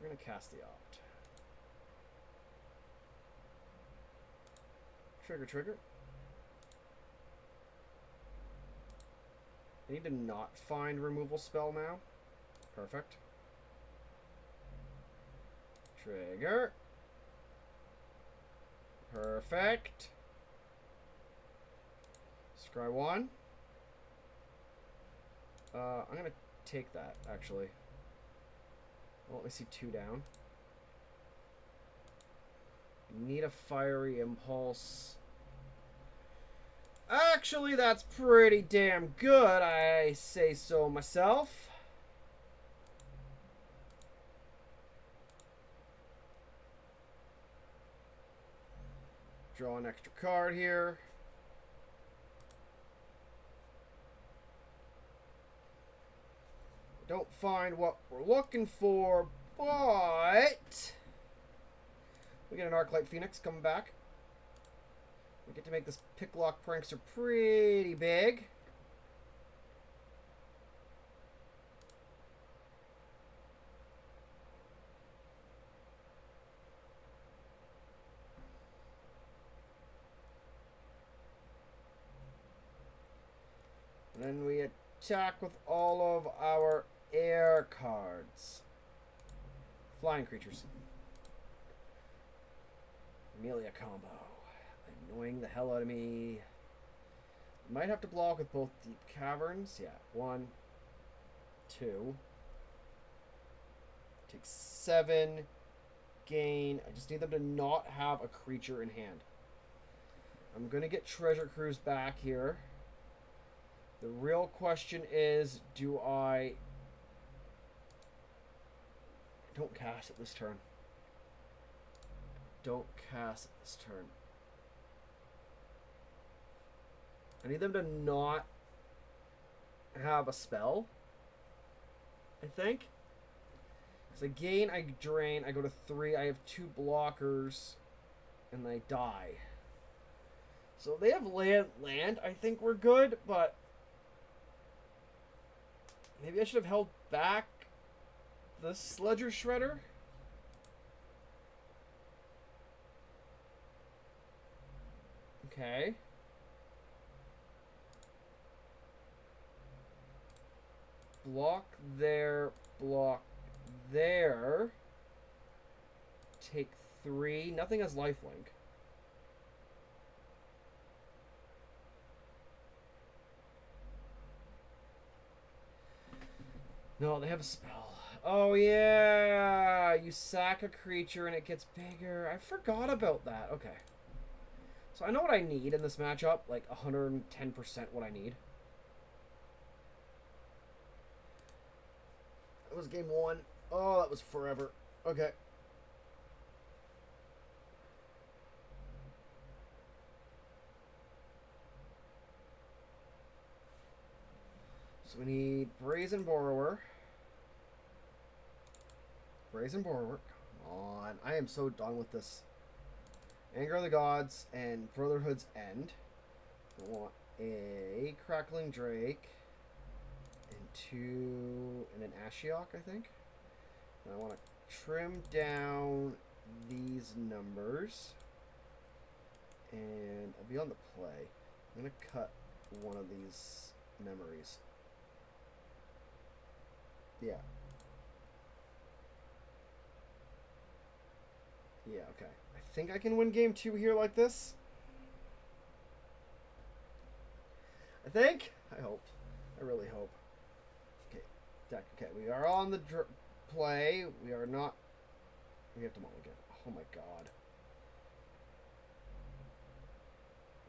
We're going to cast the opt. Trigger, trigger. I need to not find removal spell now. Perfect. Trigger. Perfect. Scry 1. I'm going to take that, actually. Well, let me see 2 down. Need a Fiery Impulse. Actually, that's pretty damn good, I say so myself. Draw an extra card here. Don't find what we're looking for, but we get an Arclight Phoenix coming back. We get to make this Picklock Prankster pretty big. And then we attack with all of our air cards. Flying creatures. Amelia combo. Annoying the hell out of me. Might have to block with both Deep Caverns. Yeah, 1, 2. Take 7. Gain. I just need them to not have a creature in hand. I'm going to get Treasure Cruise back here. The real question is, do I... Don't cast it this turn. Don't cast it this turn. I need them to not have a spell, I think. Because I gain, I drain, I go to 3, I have 2 blockers, and I die. So they have land, I think we're good, but maybe I should have held back the Sledger Shredder. Okay. block there, block there. Take 3. Nothing has lifelink. No, they have a spell. Oh, yeah! You sack a creature and it gets bigger. I forgot about that. Okay. So I know what I need in this matchup. Like, 110% what I need. That was game 1. Oh, that was forever. Okay. So we need Brazen Borrower. Brazen Borrower. Come on. I am so done with this. Anger of the Gods and Brotherhood's End. I want a Crackling Drake and an Ashiok, I think. And I want to trim down these numbers. And I'll be on the play. I'm going to cut one of these memories. Yeah. Yeah, okay. I think I can win game 2 here like this. I think. I hope. I really hope. Okay. Deck. Okay, we are on the play. We are not. We have to mulligan. Oh my god.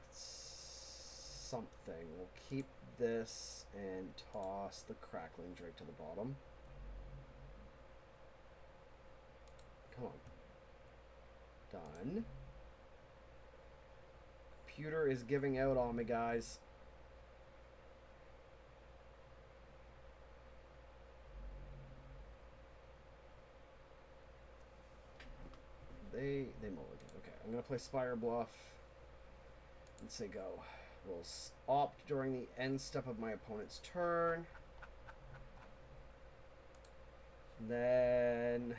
It's something. We'll keep this and toss the Crackling Drake to the bottom. Come on. Done. Computer is giving out on me, guys. They mulligan. Okay, I'm gonna play Spire Bluff and say go. We'll opt during the end step of my opponent's turn. Then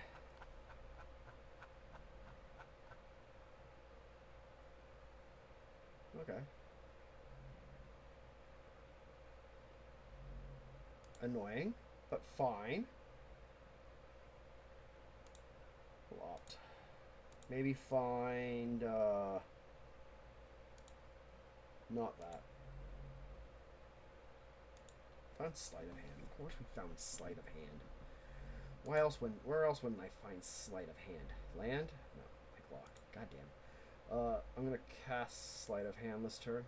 okay. Annoying, but fine. We'll opt. Maybe find not that. Found Sleight of Hand. Of course we found Sleight of Hand. Where else wouldn't I find Sleight of Hand? Land? No, like lock. Goddamn. I'm gonna cast Sleight of Hand this turn.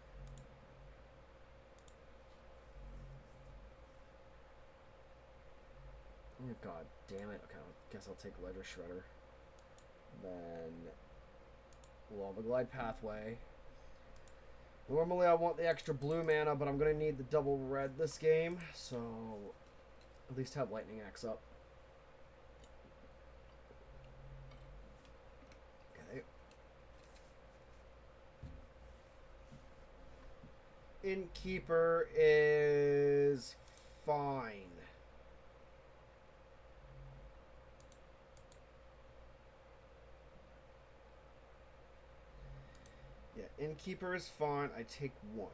Oh god damn it. Okay, I guess I'll take Ledger Shredder. Then we'll have a Glide Pathway. Normally I want the extra blue mana, but I'm going to need the double red this game, so at least have Lightning Axe up. Okay. Innkeeper is fine. Yeah, Innkeeper is fine. I take 1.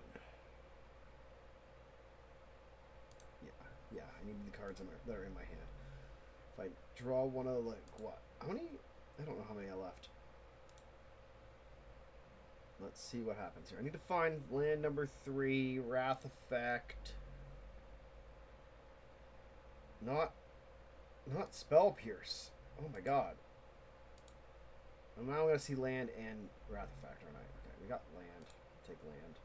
Yeah, I need the cards that are in my hand. If I draw one of, like, what? How many? I don't know how many I left. Let's see what happens here. I need to find land number 3, Wrath Effect. Not Spell Pierce. Oh my god. I'm now going to see land and Wrath Effect, aren't I? Okay, we got land. Take land.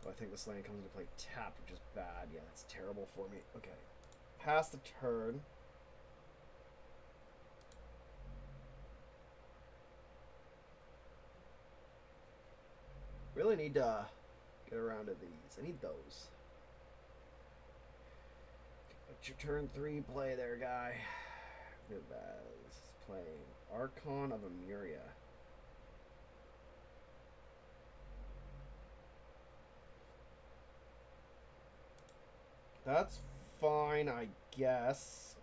Oh, I think this land comes into play tapped, which is bad. Yeah, that's terrible for me. Okay. Pass the turn. Really need to get around to these. I need those. What's your turn 3 play there, guy? Vivaz is playing Archon of Emeria. That's fine, I guess.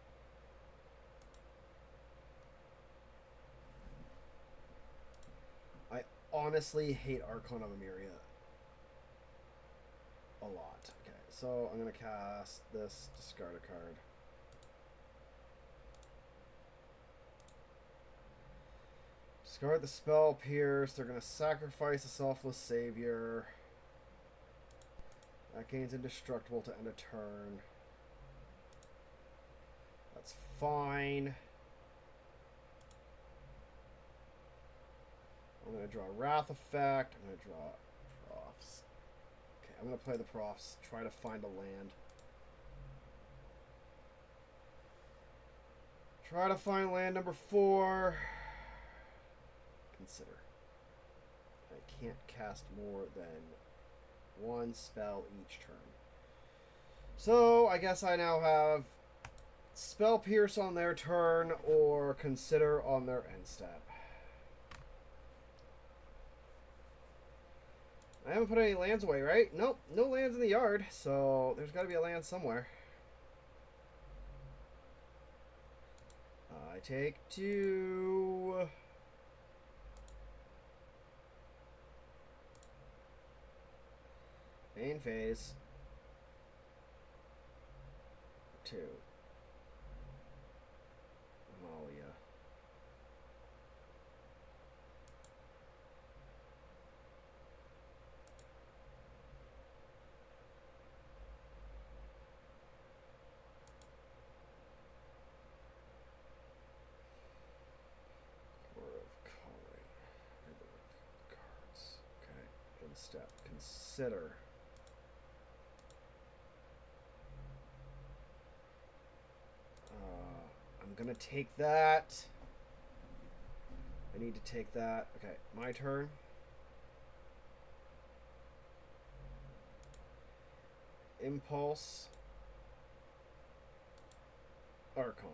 I honestly hate Archon of Emeria a lot. Okay, So I'm going to cast this, discard a card. Discard the Spell Pierce. They're going to sacrifice a Selfless Savior. That gains indestructible to end a turn. That's fine. I'm going to draw Wrath Effect. I'm going to draw Profs. Okay, I'm going to play the Profs. Try to find a land. Try to find land number 4. Consider. I can't cast more than 1 spell each turn. So, I guess I now have Spell Pierce on their turn or Consider on their end step. I haven't put any lands away, right? Nope, no lands in the yard, so there's got to be a land somewhere. I take 2. Main phase. 2. Amalia. Step. Consider. I'm gonna take that. I need to take that. Okay, my turn. Impulse. Archon.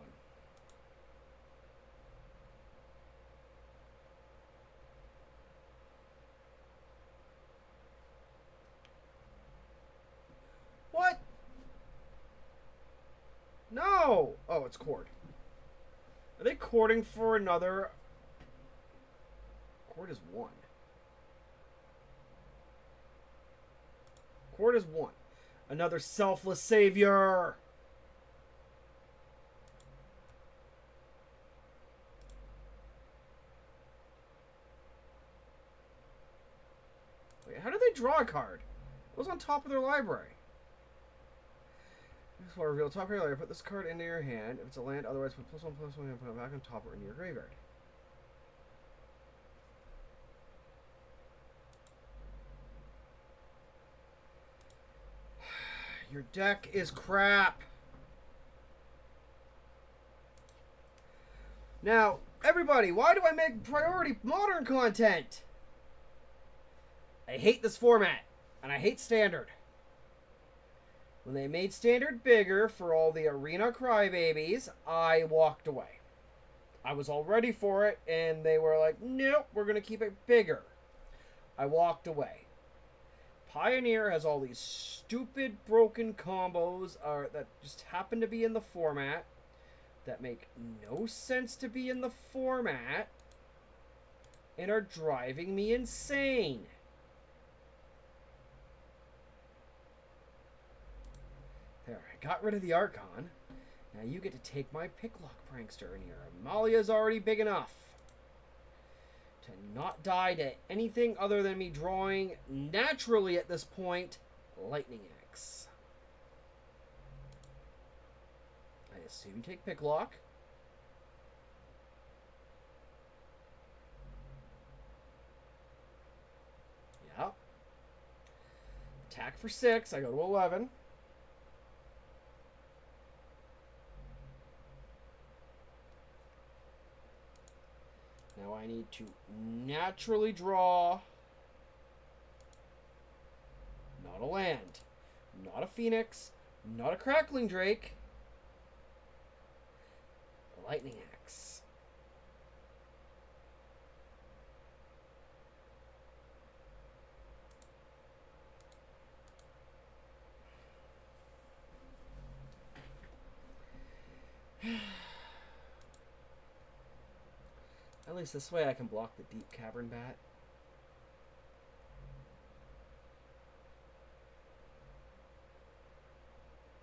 What? No! Oh, it's Cord. Are they courting for another? Cord is 1. Cord is 1. Another Selfless Savior! Wait, how did they draw a card? It was on top of their library. This will reveal top of your library. Put this card into your hand. If it's a land, otherwise put +1/+1 and put it back on top or into your graveyard. Your deck is crap. Now, everybody, why do I make priority modern content? I hate this format, and I hate Standard. When they made Standard bigger for all the Arena crybabies, I walked away. I was all ready for it, and they were like, nope, we're going to keep it bigger. I walked away. Pioneer has all these stupid broken combos that just happen to be in the format that make no sense to be in the format and are driving me insane. There, I got rid of the Archon. Now you get to take my Picklock Prankster in here. Amalia's already big enough to not die to anything other than me drawing, naturally at this point, Lightning Axe. I assume you take Picklock. Yeah. Attack for 6. I go to 11. Now I need to naturally draw not a land, not a Phoenix, not a Crackling Drake, a Lightning Axe. At least this way I can block the Deep Cavern Bat.